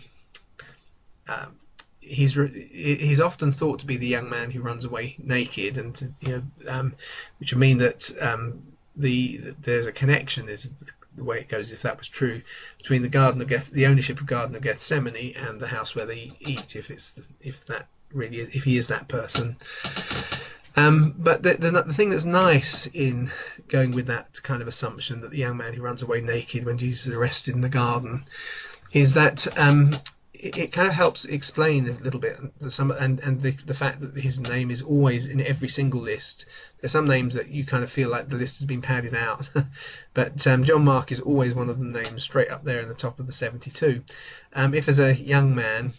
he's often thought to be the young man who runs away naked, and which would mean that there's a connection, is the way it goes, if that was true, between the ownership of Garden of Gethsemane and the house where they eat, if he is that person. But the thing that's nice in going with that kind of assumption that the young man who runs away naked when Jesus is arrested in the garden is that it kind of helps explain a little bit the fact that his name is always in every single list. There's some names that you kind of feel like the list has been padded out, but John Mark is always one of the names straight up there in the top of the 72. If as a young man,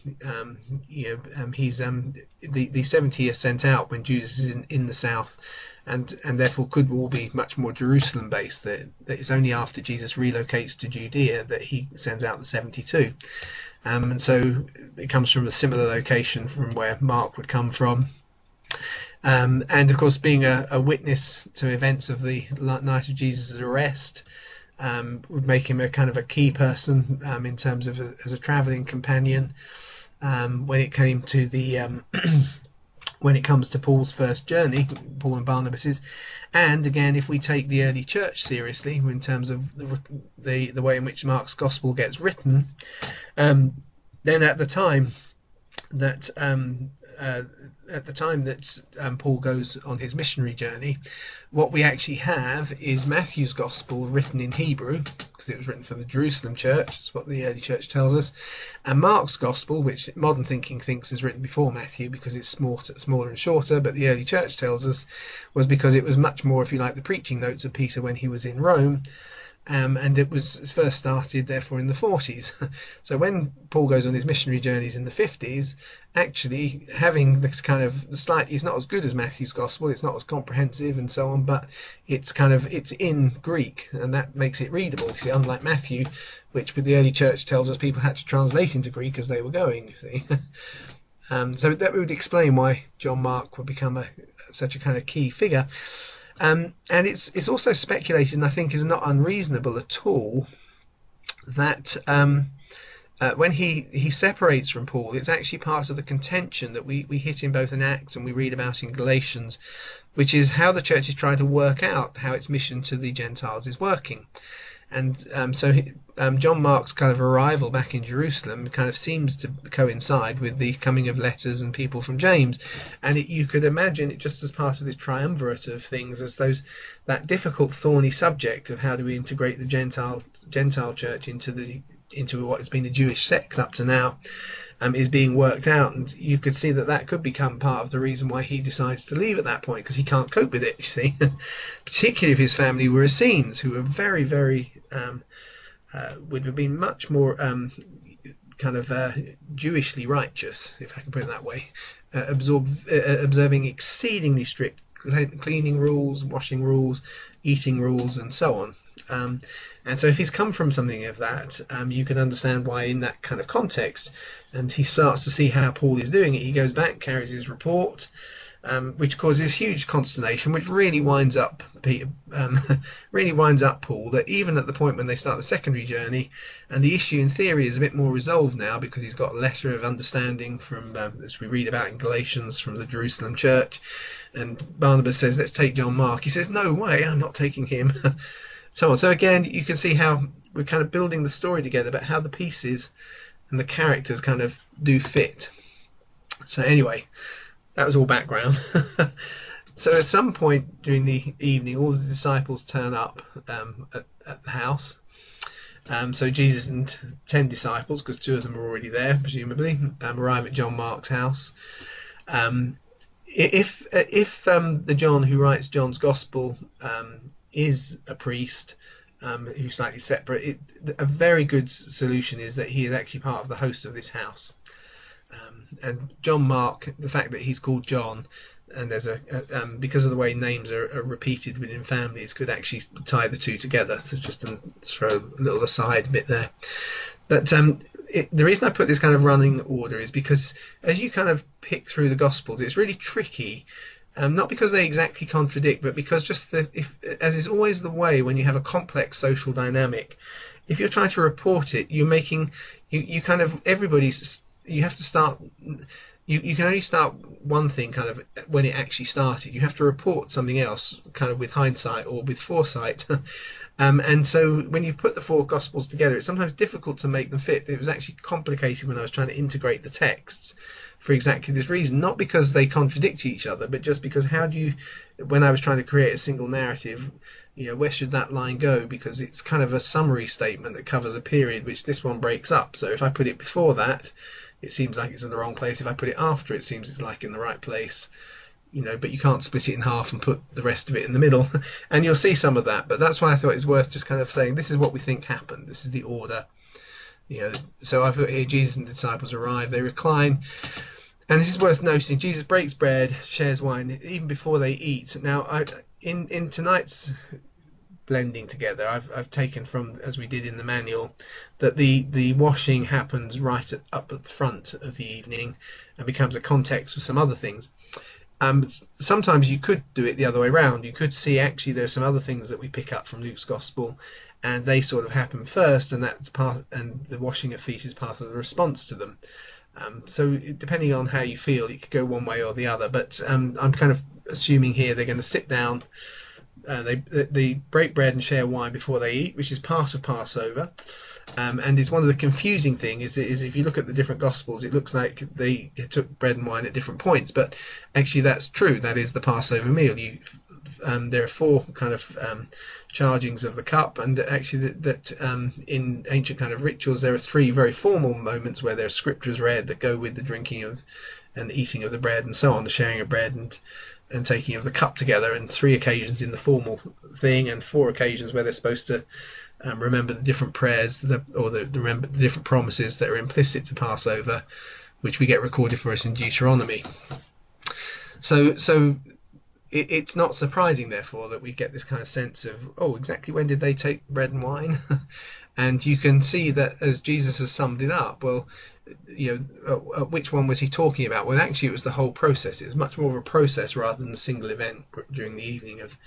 he's the 70 are sent out when Jesus is in the south, and therefore could all be much more Jerusalem based. That it's only after Jesus relocates to Judea that he sends out the 72. And so it comes from a similar location from where Mark would come from. And of course, being a witness to events of the night of Jesus' arrest would make him a kind of a key person in terms of as a traveling companion when it came to the when it comes to Paul's first journey, Paul and Barnabas's. And again, if we take the early church seriously in terms of the way in which Mark's gospel gets written, then at the time that Paul goes on his missionary journey, what we actually have is Matthew's gospel written in Hebrew, because it was written for the Jerusalem church. That's what the early church tells us. And Mark's gospel, which modern thinking thinks is written before Matthew because it's smaller and shorter, but the early church tells us was because it was much more, if you like, the preaching notes of Peter when he was in Rome. And it was first started, therefore, in the 40s. So when Paul goes on his missionary journeys in the 50s, actually having this kind of it's not as good as Matthew's gospel, it's not as comprehensive and so on, but it's in Greek, and that makes it readable. You see, unlike Matthew, which with the early church tells us people had to translate into Greek as they were going. You see, so that would explain why John Mark would become such a kind of key figure. And it's also speculated, and I think is not unreasonable at all, that when he separates from Paul, it's actually part of the contention that we hit in both in Acts and we read about in Galatians, which is how the church is trying to work out how its mission to the Gentiles is working. And so John Mark's kind of arrival back in Jerusalem kind of seems to coincide with the coming of letters and people from James. And you could imagine it just as part of this triumvirate of things, as that difficult, thorny subject of how do we integrate the Gentile church into what has been a Jewish sect up to now, is being worked out. And you could see that could become part of the reason why he decides to leave at that point, because he can't cope with it, you see. Particularly if his family were Essenes, who were very, very would have been much more Jewishly righteous, if I can put it that way, observing exceedingly strict cleaning rules, washing rules, eating rules, and so on. And so if he's come from something of that, you can understand why in that kind of context, and he starts to see how Paul is doing it, he goes back, carries his report, which causes huge consternation, which really winds up Paul, that even at the point when they start the secondary journey, and the issue in theory is a bit more resolved now because he's got a letter of understanding from, as we read about in Galatians, from the Jerusalem church, and Barnabas says, let's take John Mark. He says, no way, I'm not taking him. So on. So again, you can see how we're kind of building the story together, but how the pieces and the characters kind of do fit. So anyway, that was all background. So at some point during the evening, all the disciples turn up at the house. So Jesus and 10 disciples, because 2 of them are already there, presumably, arrive at John Mark's house. If the John who writes John's Gospel is a priest who's slightly separate, a very good solution is that he is actually part of the host of this house. And John Mark, the fact that he's called John, and there's because of the way names are repeated within families, could actually tie the two together. So just to throw a little aside bit there. But the reason I put this kind of running order is because as you kind of pick through the Gospels, it's really tricky not because they exactly contradict, but because just as is always the way when you have a complex social dynamic, if you're trying to report it, you're making you kind of everybody's you have to start. You can only start one thing kind of when it actually started. You have to report something else kind of with hindsight or with foresight. And so when you put the four Gospels together, it's sometimes difficult to make them fit. It was actually complicated when I was trying to integrate the texts for exactly this reason, not because they contradict each other, but just because how do you, when I was trying to create a single narrative, where should that line go? Because it's kind of a summary statement that covers a period, which this one breaks up. So if I put it before that, it seems like it's in the wrong place. If I put it after, it seems it's like in the right place. But you can't split it in half and put the rest of it in the middle. And you'll see some of that. But that's why I thought it's worth just kind of saying, this is what we think happened. This is the order. So I've got here, Jesus and the disciples arrive. They recline. And this is worth noticing. Jesus breaks bread, shares wine, even before they eat. Now, in tonight's blending together, I've taken from, as we did in the manual, that the washing happens right up at the front of the evening and becomes a context for some other things. Sometimes you could do it the other way around. You could see actually there's some other things that we pick up from Luke's gospel, and they sort of happen first, and that's part, and the washing of feet is part of the response to them. So depending on how you feel, it could go one way or the other. But I'm kind of assuming here they're going to sit down. They break bread and share wine before they eat, which is part of Passover. And is one of the confusing things is if you look at the different Gospels, it looks like they took bread and wine at different points, but actually that's true. That is the Passover meal. There are four kind of chargings of the cup, and actually that in ancient kind of rituals there are three very formal moments where there are scriptures read that go with the drinking of and the eating of the bread and so on, the sharing of bread and taking of the cup together, and three occasions in the formal thing, and four occasions where they're supposed to remember the different prayers remember the different promises that are implicit to Passover, which we get recorded for us in Deuteronomy. So it's not surprising, therefore, that we get this kind of sense of, exactly when did they take bread and wine? And you can see that as Jesus has summed it up, well, which one was he talking about? Well, actually, it was the whole process. It was much more of a process rather than a single event during the evening of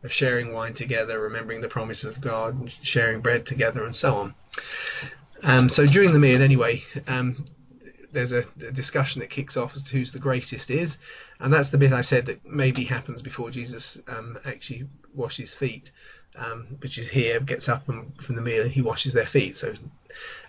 sharing wine together, remembering the promises of God, sharing bread together, and so on. So during the meal, anyway, there's a discussion that kicks off as to who's the greatest is, and that's the bit I said that maybe happens before Jesus actually washes feet, which is here, gets up from the meal and he washes their feet. So,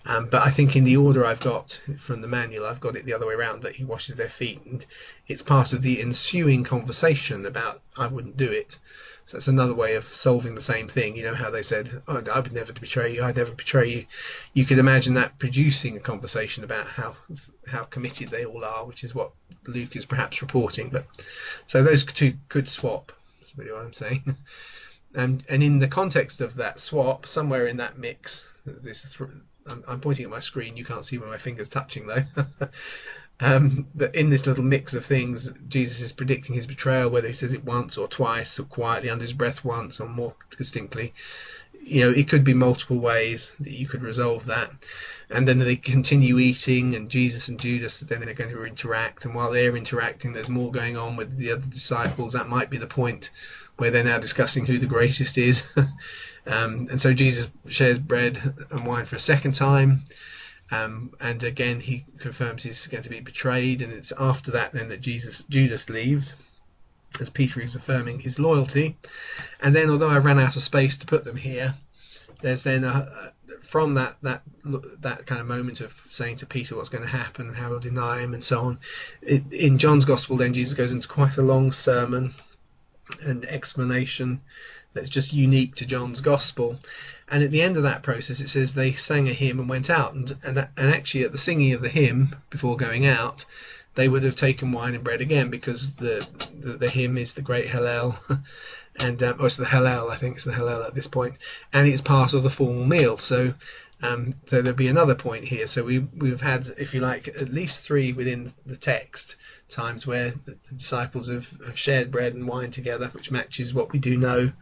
but I think in the order I've got from the manual, I've got it the other way around, that he washes their feet, and it's part of the ensuing conversation about I wouldn't do it. So that's another way of solving the same thing. You know how they said, I would never betray you, I'd never betray you. You could imagine that producing a conversation about how committed they all are, which is what Luke is perhaps reporting. But so those two could swap. That's really what I'm saying. And in the context of that swap, somewhere in that mix, I'm pointing at my screen. You can't see where my finger's touching though. But in this little mix of things, Jesus is predicting his betrayal, whether he says it once or twice, or quietly under his breath once, or more distinctly. It could be multiple ways that you could resolve that. And then they continue eating, and Jesus and Judas, then they're going to interact. And while they're interacting, there's more going on with the other disciples. That might be the point where they're now discussing who the greatest is. And so Jesus shares bread and wine for a second time. And again, he confirms he's going to be betrayed, and it's after that then that Judas leaves, as Peter is affirming his loyalty. And then, although I ran out of space to put them here, there's then from that kind of moment of saying to Peter what's going to happen and how he'll deny him and so on. In John's Gospel, then Jesus goes into quite a long sermon and explanation that's just unique to John's Gospel. And at the end of that process, it says they sang a hymn and went out. And actually, at the singing of the hymn, before going out, they would have taken wine and bread again, because the hymn is the great Hallel. And it's the Hallel, I think it's the Hallel at this point. And it's part of the formal meal. So there'll be another point here. So we've had, if you like, at least three within the text times where the disciples have shared bread and wine together, which matches what we do know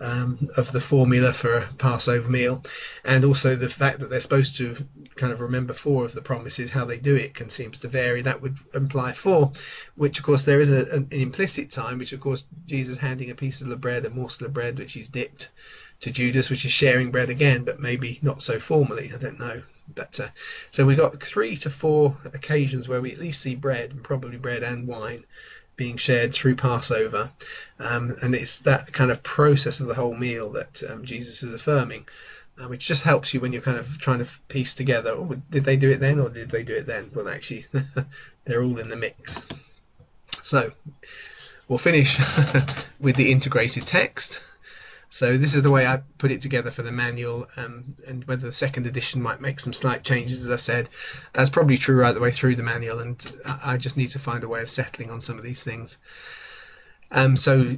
of the formula for a Passover meal, and also the fact that they're supposed to kind of remember 4 of the promises. How they do it seems to vary. That would imply 4, which of course there is an implicit time, which of course Jesus handing a piece of the bread, a morsel of bread, which he's dipped, to Judas, which is sharing bread again, but maybe not so formally. I don't know. But so we got 3 to 4 occasions where we at least see bread, and probably bread and wine, being shared through Passover, and it's that kind of process of the whole meal that Jesus is affirming, which just helps you when you're kind of trying to piece together, oh, did they do it then or did they do it then? Well, actually, they're all in the mix. So we'll finish with the integrated text. So this is the way I put it together for the manual, and whether the second edition might make some slight changes, as I've said, that's probably true right the way through the manual, and I just need to find a way of settling on some of these things. So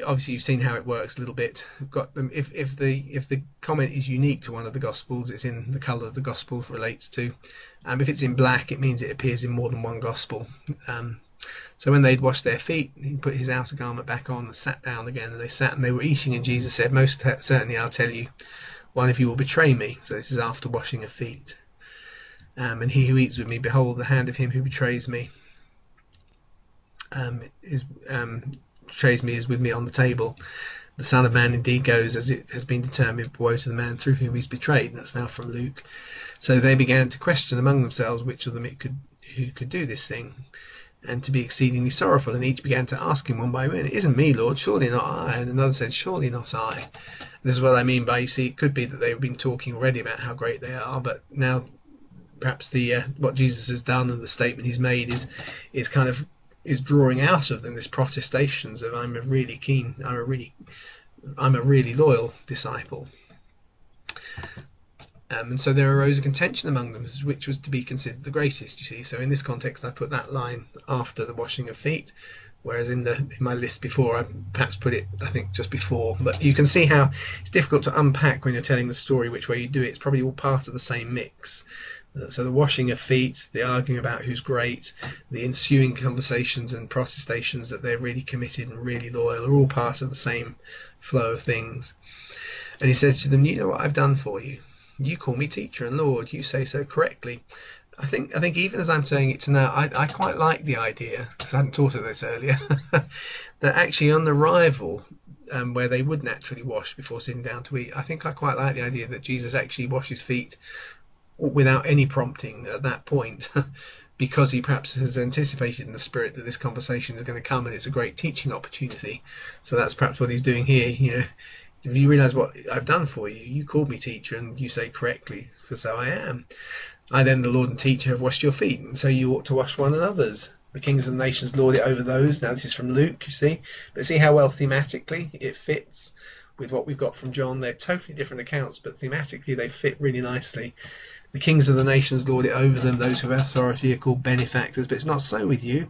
obviously you've seen how it works a little bit. We've got them. If the comment is unique to one of the Gospels, it's in the colour the Gospel relates to. If it's in black, it means it appears in more than one Gospel. So when they'd washed their feet, he put his outer garment back on and sat down again. And they sat and they were eating, and Jesus said, "Most certainly I'll tell you, one of you will betray me." So this is after washing of feet. And he who eats with me, behold, the hand of him who betrays me is with me on the table. The Son of Man indeed goes as it has been determined, but woe to the man through whom he's betrayed. And that's now from Luke. So they began to question among themselves which of them who could do this thing, and to be exceedingly sorrowful, and each began to ask him one by one, "It isn't me, Lord, surely not I." And another said, "Surely not I." This is what I mean by, you see, it could be that they've been talking already about how great they are, but now perhaps the what Jesus has done and the statement he's made is drawing out of them this protestations of, I'm a really loyal disciple. And so there arose a contention among them, which was to be considered the greatest, you see. So in this context, I put that line after the washing of feet, whereas in my list before, I perhaps put it, I think, just before. But you can see how it's difficult to unpack when you're telling the story which way you do it. It's probably all part of the same mix. So the washing of feet, the arguing about who's great, the ensuing conversations and protestations that they're really committed and really loyal are all part of the same flow of things. And he says to them, "You know what I've done for you. You call me teacher and Lord. You say so correctly." I think even as I'm saying it to now, I quite like the idea, because I hadn't thought of this earlier, that actually on the arrival, where they would naturally wash before sitting down to eat, I think I quite like the idea that Jesus actually washes feet without any prompting at that point, because he perhaps has anticipated in the spirit that this conversation is going to come and it's a great teaching opportunity. So that's perhaps what he's doing here. You know, if you realise what I've done for you, you called me teacher, and you say correctly, for so I am. I then, the Lord and teacher, have washed your feet, and so you ought to wash one another's. The kings of the nations lord it over those. Now this is from Luke, you see, but see how well thematically it fits with what we've got from John. They're totally different accounts, but thematically they fit really nicely. The kings of the nations lord it over them. Those who have authority are called benefactors, but it's not so with you.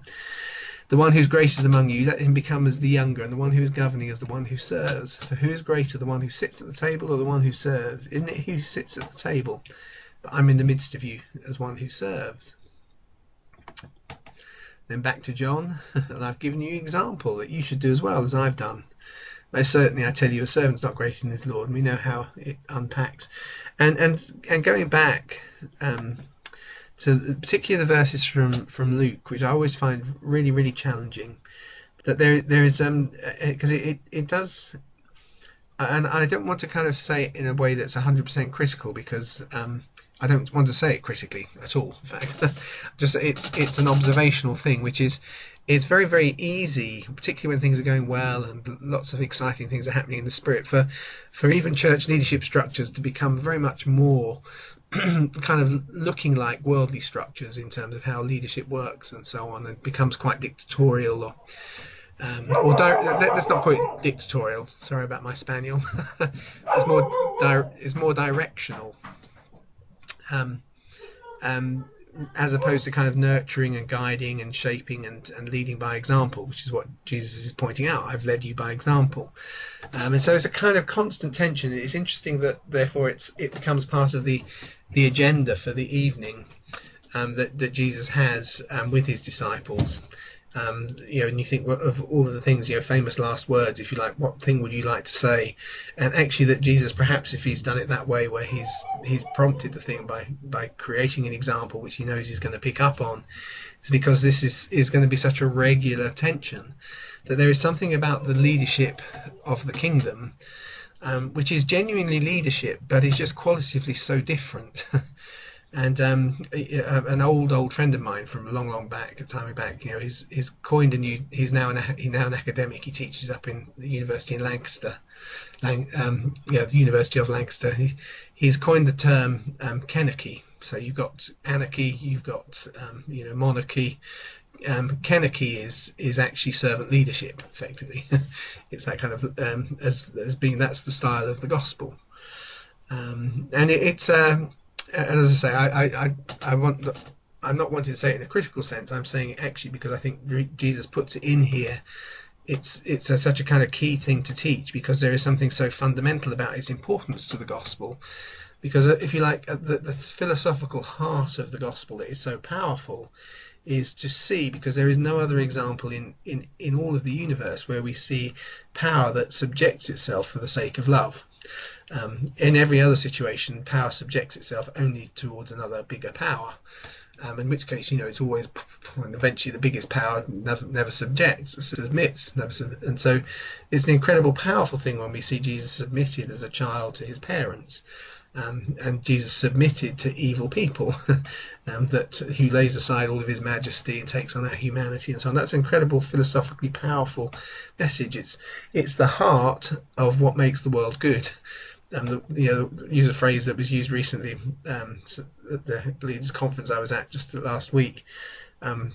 The one who's greatest among you, let him become as the younger, and the one who is governing as the one who serves. For who is greater, the one who sits at the table or the one who serves? Isn't it he who sits at the table? But I'm in the midst of you as one who serves. Then back to John, and I've given you an example that you should do as well as I've done. Most certainly I tell you, a servant's not greater than his Lord, and we know how it unpacks. And going back to particularly the verses from Luke, which I always find really, really challenging, that there is because it does, and I don't want to kind of say it in a way that's 100% critical, because I don't want to say it critically at all. In fact, just it's an observational thing, which is, it's very, very easy, particularly when things are going well and lots of exciting things are happening in the spirit, for even church leadership structures to become very much more kind of looking like worldly structures in terms of how leadership works and so on, and becomes quite dictatorial, or let's not call it dictatorial. Sorry about my spaniel. It's more directional, as opposed to kind of nurturing and guiding and shaping and leading by example, which is what Jesus is pointing out. I've led you by example. And so it's a kind of constant tension. It's interesting that therefore it becomes part of the agenda for the evening that Jesus has with his disciples. And you think of all of the things, famous last words, if you like, what thing would you like to say? And actually, that Jesus, perhaps if he's done it that way, where he's prompted the thing by creating an example which he knows he's going to pick up on, it's because this is going to be such a regular tension, that there is something about the leadership of the kingdom, which is genuinely leadership, but is just qualitatively so different. And an old friend of mine from a long time back, he's coined a new. He's now an academic. He teaches up in the university in Lancaster, the University of Lancaster. He's coined the term kenarchy. So you've got anarchy, you've got monarchy. Kenarchy is actually servant leadership, effectively. It's that kind of as being, that's the style of the gospel, and it's. And as I say, I'm not wanting to say it in a critical sense. I'm saying it actually because I think Jesus puts it in here. It's such a kind of key thing to teach, because there is something so fundamental about its importance to the gospel. Because if you like, the philosophical heart of the gospel that is so powerful is to see, because there is no other example in all of the universe where we see power that subjects itself for the sake of love. In every other situation, power subjects itself only towards another bigger power, in which case, it's always, eventually the biggest power never submits. And so it's an incredible, powerful thing when we see Jesus submitted as a child to his parents, and Jesus submitted to evil people, that who lays aside all of his majesty and takes on our humanity and so on. That's an incredible, philosophically powerful message. It's the heart of what makes the world good. Use a phrase that was used recently at the leaders conference I was at just last week,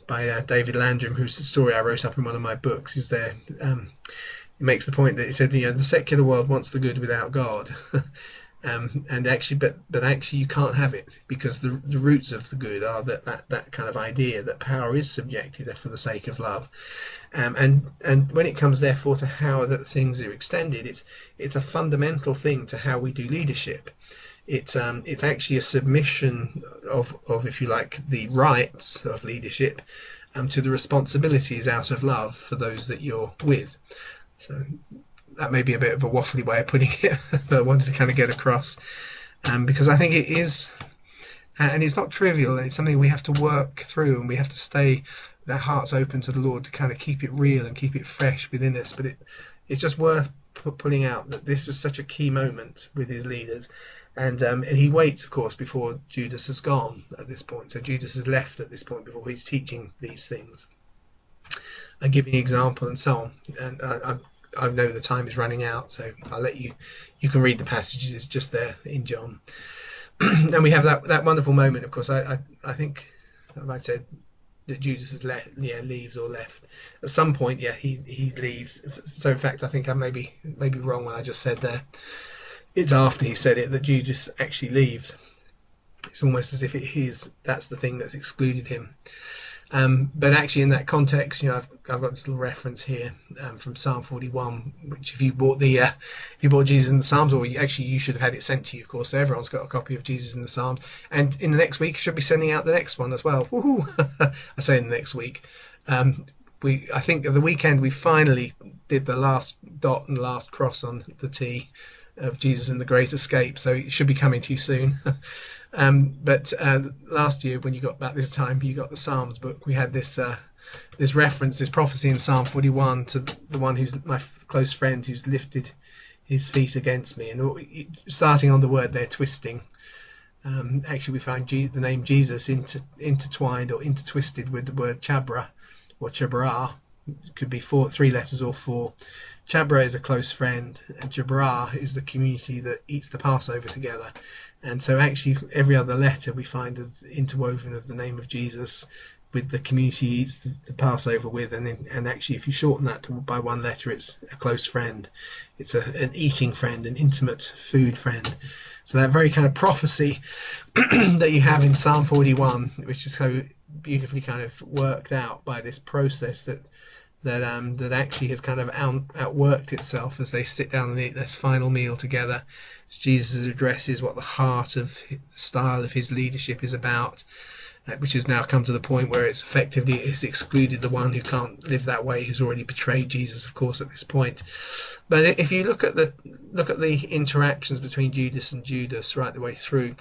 by David Landrum, who's the story I wrote up in one of my books. He's there. He makes the point that he said, the secular world wants the good without God. And actually, but actually, you can't have it, because the roots of the good are that kind of idea that power is subjected for the sake of love, and when it comes therefore to how that things are extended, it's a fundamental thing to how we do leadership. It's actually a submission of if you like the rights of leadership, to the responsibilities out of love for those that you're with. So that may be a bit of a waffly way of putting it, but I wanted to kind of get across, because I think it is, and it's not trivial, and it's something we have to work through, and we have to stay their hearts open to the Lord to kind of keep it real and keep it fresh within us. But it's just worth pulling out that this was such a key moment with his leaders, and he waits, of course, before Judas has gone at this point. So Judas has left at this point before he's teaching these things and giving an example and so on. And I know the time is running out, so I'll let you can read the passages. It's just there in John. And we have that wonderful moment, of course. I think, as I said, that Judas has leaves or left. At some point, he leaves. So in fact, I think I may be wrong when I just said there. It's after he said it that Judas actually leaves. It's almost as if that's the thing that's excluded him. But actually, in that context, I've got this little reference here from Psalm 41, which if you bought Jesus in the Psalms, or you should have had it sent to you, of course. So everyone's got a copy of Jesus in the Psalms, and in the next week, should be sending out the next one as well. Woohoo! I say in the next week. I think at the weekend we finally did the last dot and last cross on the T of Jesus and the Great Escape, so it should be coming to you soon. But last year, when you got back this time, you got the Psalms book. We had this reference, this prophecy in Psalm 41 to the one who's my close friend who's lifted his feet against me. And starting on the word there, twisting. Actually, we found the name Jesus intertwined or intertwisted with the word Chabra or Chabra. It could be 3 letters or 4. Chabra is a close friend, and Chabra is the community that eats the Passover together. And so actually every other letter we find is interwoven of the name of Jesus with the community he eats the Passover with. And actually, if you shorten that by 1 letter, it's a close friend. It's an eating friend, an intimate food friend. So that very kind of prophecy that you have in Psalm 41, which is so beautifully kind of worked out by this process that actually has kind of outworked itself as they sit down and eat this final meal together. Jesus addresses what the heart of the style of his leadership is about, which has now come to the point where it's excluded the one who can't live that way, who's already betrayed Jesus, of course, at this point. But if you look at the interactions between Judas and Judas right the way through,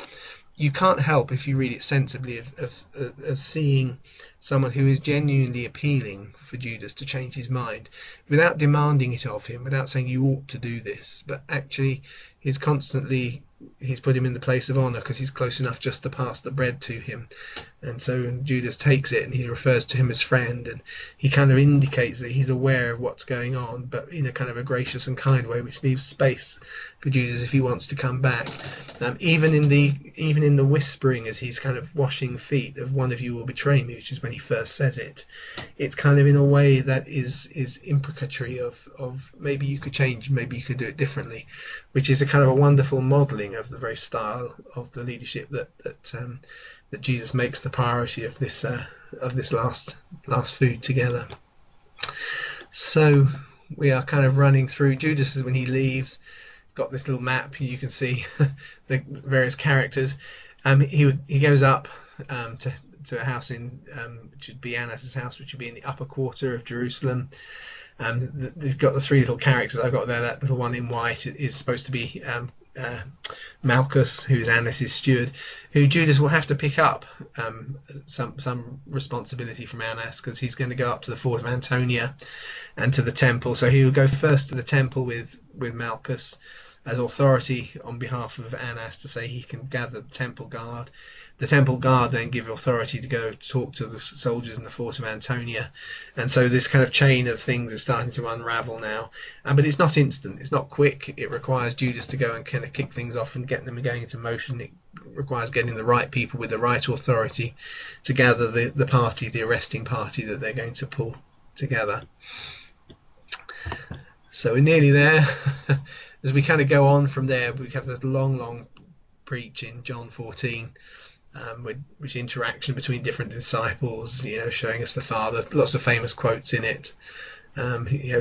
you can't help, if you read it sensibly, of seeing someone who is genuinely appealing for Judas to change his mind without demanding it of him, without saying you ought to do this, but actually he's put him in the place of honor because he's close enough just to pass the bread to him. And so Judas takes it and he refers to him as friend, and he kind of indicates that he's aware of what's going on, but in a kind of a gracious and kind way, which leaves space for Judas if he wants to come back. Even in the whispering as he's kind of washing feet of "one of you will betray me," which is when he first says it, it's kind of in a way that is imprecatory of maybe you could change, maybe you could do it differently, which is a kind of a wonderful modelling of the very style of the leadership that Jesus makes the priority of this last food together. So we are kind of running through. Judas is when he leaves, got this little map. You can see the various characters. He goes up to a house in which would be Annas' house, which would be in the upper quarter of Jerusalem. They've got the three little characters I've got there. That little one in white is supposed to be Malchus, who's Annas' steward, who Judas will have to pick up some responsibility from Annas, because he's going to go up to the fort of Antonia and to the temple. So he will go first to the temple with Malchus as authority on behalf of Annas to say he can gather the temple guard. The temple guard then give authority to go talk to the soldiers in the fort of Antonia. And so this kind of chain of things is starting to unravel now. But it's not instant. It's not quick. It requires Judas to go and kind of kick things off and get them going into motion. It requires getting the right people with the right authority to gather the party, the arresting party that they're going to pull together. So we're nearly there. As we kind of go on from there, we have this long preach in John 14, which interaction between different disciples, showing us the Father. Lots of famous quotes in it.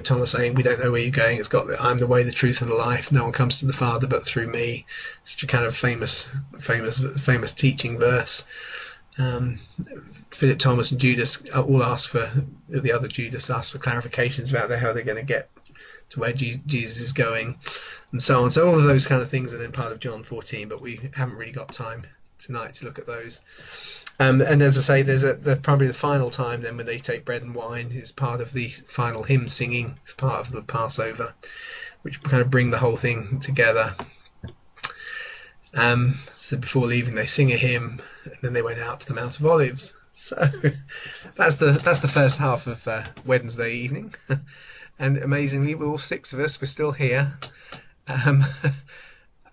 Thomas saying, "We don't know where you're going." It's got "I'm the way, the truth, and the life. No one comes to the Father but through me." Such a kind of famous teaching verse. Philip, Thomas, and Judas all ask for the other Judas asked for clarifications about how they're going to get to where Jesus is going, and so on. So all of those kind of things are then part of John 14, but we haven't really got time tonight to look at those. And as I say, there's probably the final time then when they take bread and wine. It's part of the final hymn singing. It's part of the Passover, which kind of bring the whole thing together. So before leaving, they sing a hymn, and then they went out to the Mount of Olives. So that's the first half of Wednesday evening. And amazingly, we're all six of us. We're still here.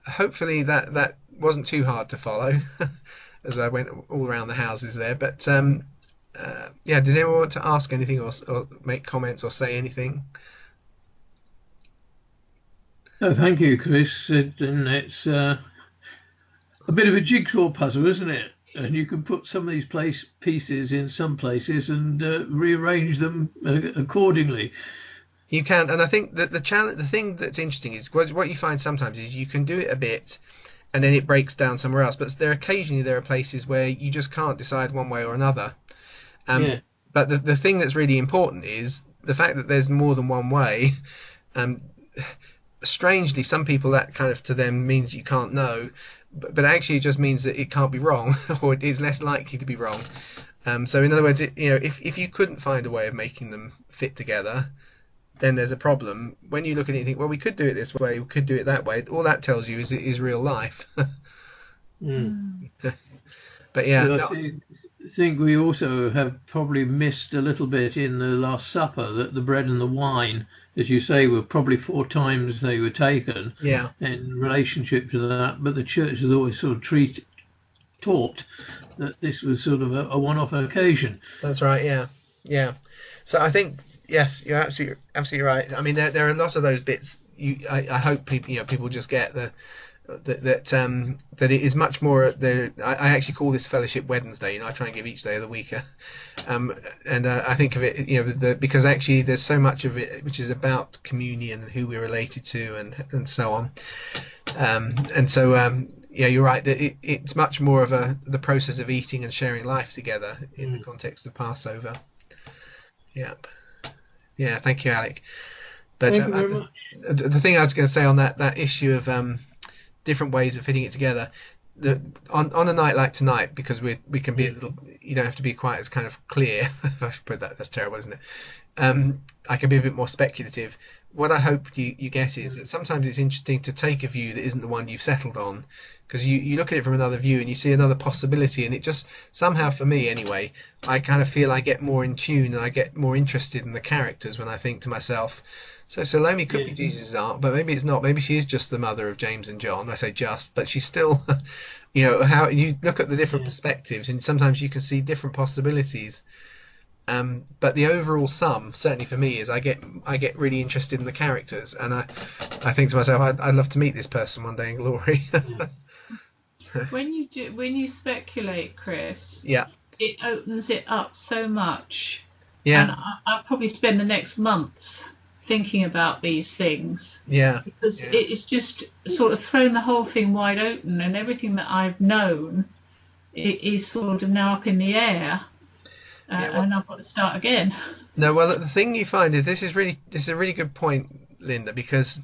Hopefully that wasn't too hard to follow as I went all around the houses there. But did anyone want to ask anything or make comments or say anything? No, thank you, Chris. It's a bit of a jigsaw puzzle, isn't it? And you can put some of these pieces in some places and rearrange them accordingly. You can, and I think that the thing that's interesting is what you find sometimes is you can do it a bit, and then it breaks down somewhere else. But occasionally there are places where you just can't decide one way or another. But the thing that's really important is the fact that there's more than one way. Strangely, some people that kind of to them means you can't know, but actually it just means that it can't be wrong, or it is less likely to be wrong. So in other words, if you couldn't find a way of making them fit together, then there's a problem. When you look at it and think, well, we could do it this way, we could do it that way, all that tells you is it is real life. But I think we also have probably missed a little bit in the Last Supper that the bread and the wine, as you say, were probably 4 times they were taken in relationship to that. But the church has always sort of taught that this was sort of a one-off occasion. That's right, yeah. So I think, yes, you're absolutely right. I mean, there are lots of those bits. I hope people just get that it is much more. I actually call this Fellowship Wednesday. I try and give each day of the week and I think of it, because actually there's so much of it which is about communion and who we're related to and so on. And so yeah, you're right. That it's much more of the process of eating and sharing life together in the Mm. context of Passover. Yep. Yeah. Thank you, Alec. But Thank you very much. the thing I was going to say on that issue of different ways of fitting it together. On a night like tonight, because we can be a Mm. little, you don't have to be quite as kind of clear. If I should put that, that's terrible, isn't it? I can be a bit more speculative. What I hope you get is that sometimes it's interesting to take a view that isn't the one you've settled on, because you look at it from another view and you see another possibility, and it just somehow, for me anyway, I kind of feel I get more in tune and I get more interested in the characters when I think to myself, so Salome could be Yeah. Jesus' aunt, but maybe it's not. Maybe she is just the mother of James and John. I say just, but she's still, you know, how you look at the different Yeah. perspectives, and sometimes you can see different possibilities. But the overall sum, certainly for me, is I get really interested in the characters, and I think to myself, I'd love to meet this person one day in glory. Yeah. When you speculate, Chris, Yeah, it opens it up so much, yeah, and I'll probably spend the next months thinking about these things yeah, because yeah, it's just sort of thrown the whole thing wide open, and everything that I've known is sort of now up in the air, yeah. Well, and I've got to start again. no, well, the thing you find is this is a really good point, Linda, because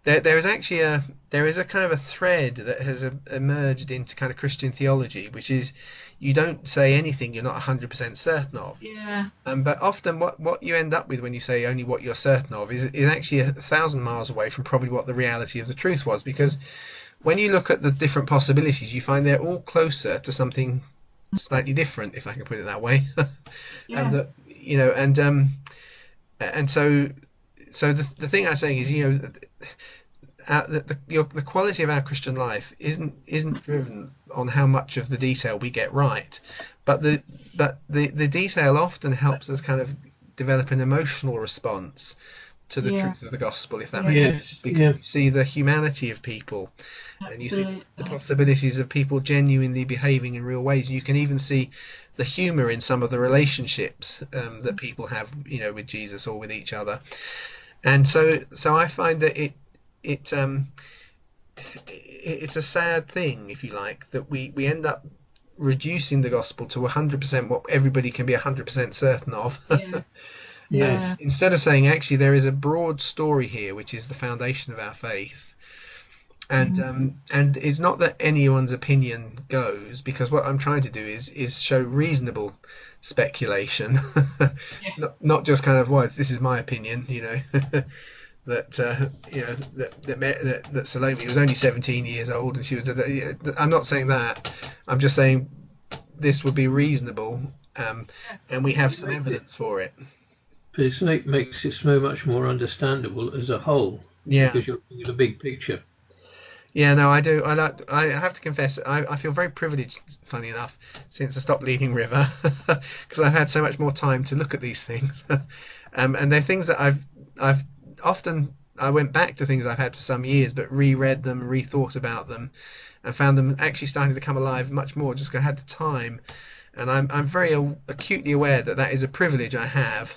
there is actually there is a kind of a thread that has emerged into kind of Christian theology, which is you don't say anything you're not 100% certain of. Yeah, But often what you end up with when you say only what you're certain of is actually 1,000 miles away from probably what the reality of the truth was. Because when you look at the different possibilities, you find they're all closer to something slightly different, if I can put it that way. And yeah, that, you know, and so the thing I'm saying is, you know, the quality of our Christian life isn't driven on how much of the detail we get right, but the detail often helps us kind of develop an emotional response to the yeah, truth of the gospel, if that yeah, makes sense, Yes. because Yeah. you see the humanity of people, and you see the absolutely. possibilities of people genuinely behaving in real ways. You can even see the humor in some of the relationships that people have, you know, with Jesus or with each other. And so I find that it it's a sad thing, if you like, that we end up reducing the gospel to 100% what everybody can be 100% certain of. Yeah, Yes. yeah, Instead of saying, actually, there is a broad story here, which is the foundation of our faith. mm, And it's not that anyone's opinion goes, because what I'm trying to do is show reasonable speculation, yeah, not just kind of, well, this is my opinion, you know. That you know that Salome was only 17 years old and she was. I'm not saying that. I'm just saying this would be reasonable, and we have It some makes it, evidence for it. it makes it so much more understandable as a whole Yeah, because you're looking at a big picture. yeah. No, I do. I have to confess, I feel very privileged. Funny enough, since I stopped leading River, because I've had so much more time to look at these things, and they're things that I've often. I went back to things I've had for some years, but reread them, rethought about them, and found them actually starting to come alive much more just because I had the time. And I'm very acutely aware that that is a privilege I have.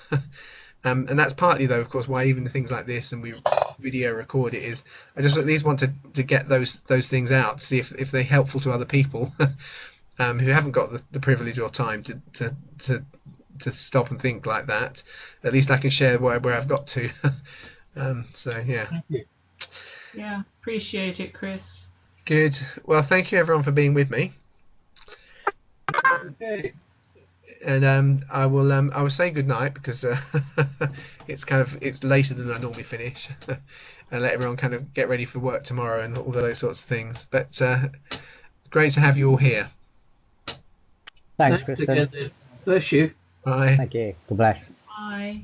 And that's partly, though, of course, why even the things like this and we video record it is I just at least want to get those things out to see if they're helpful to other people who haven't got the privilege or time to to stop and think like that. At least I can share where I've got to. So yeah, Thank you. yeah. Appreciate it, Chris. good. Well, thank you everyone for being with me, Okay. and I will say good night because it's later than I normally finish, and let everyone kind of get ready for work tomorrow and all those sorts of things. But great to have you all here. Thanks, Thanks Kristen. again. Then. Bless you. Bye. Thank you. God bless. Bye.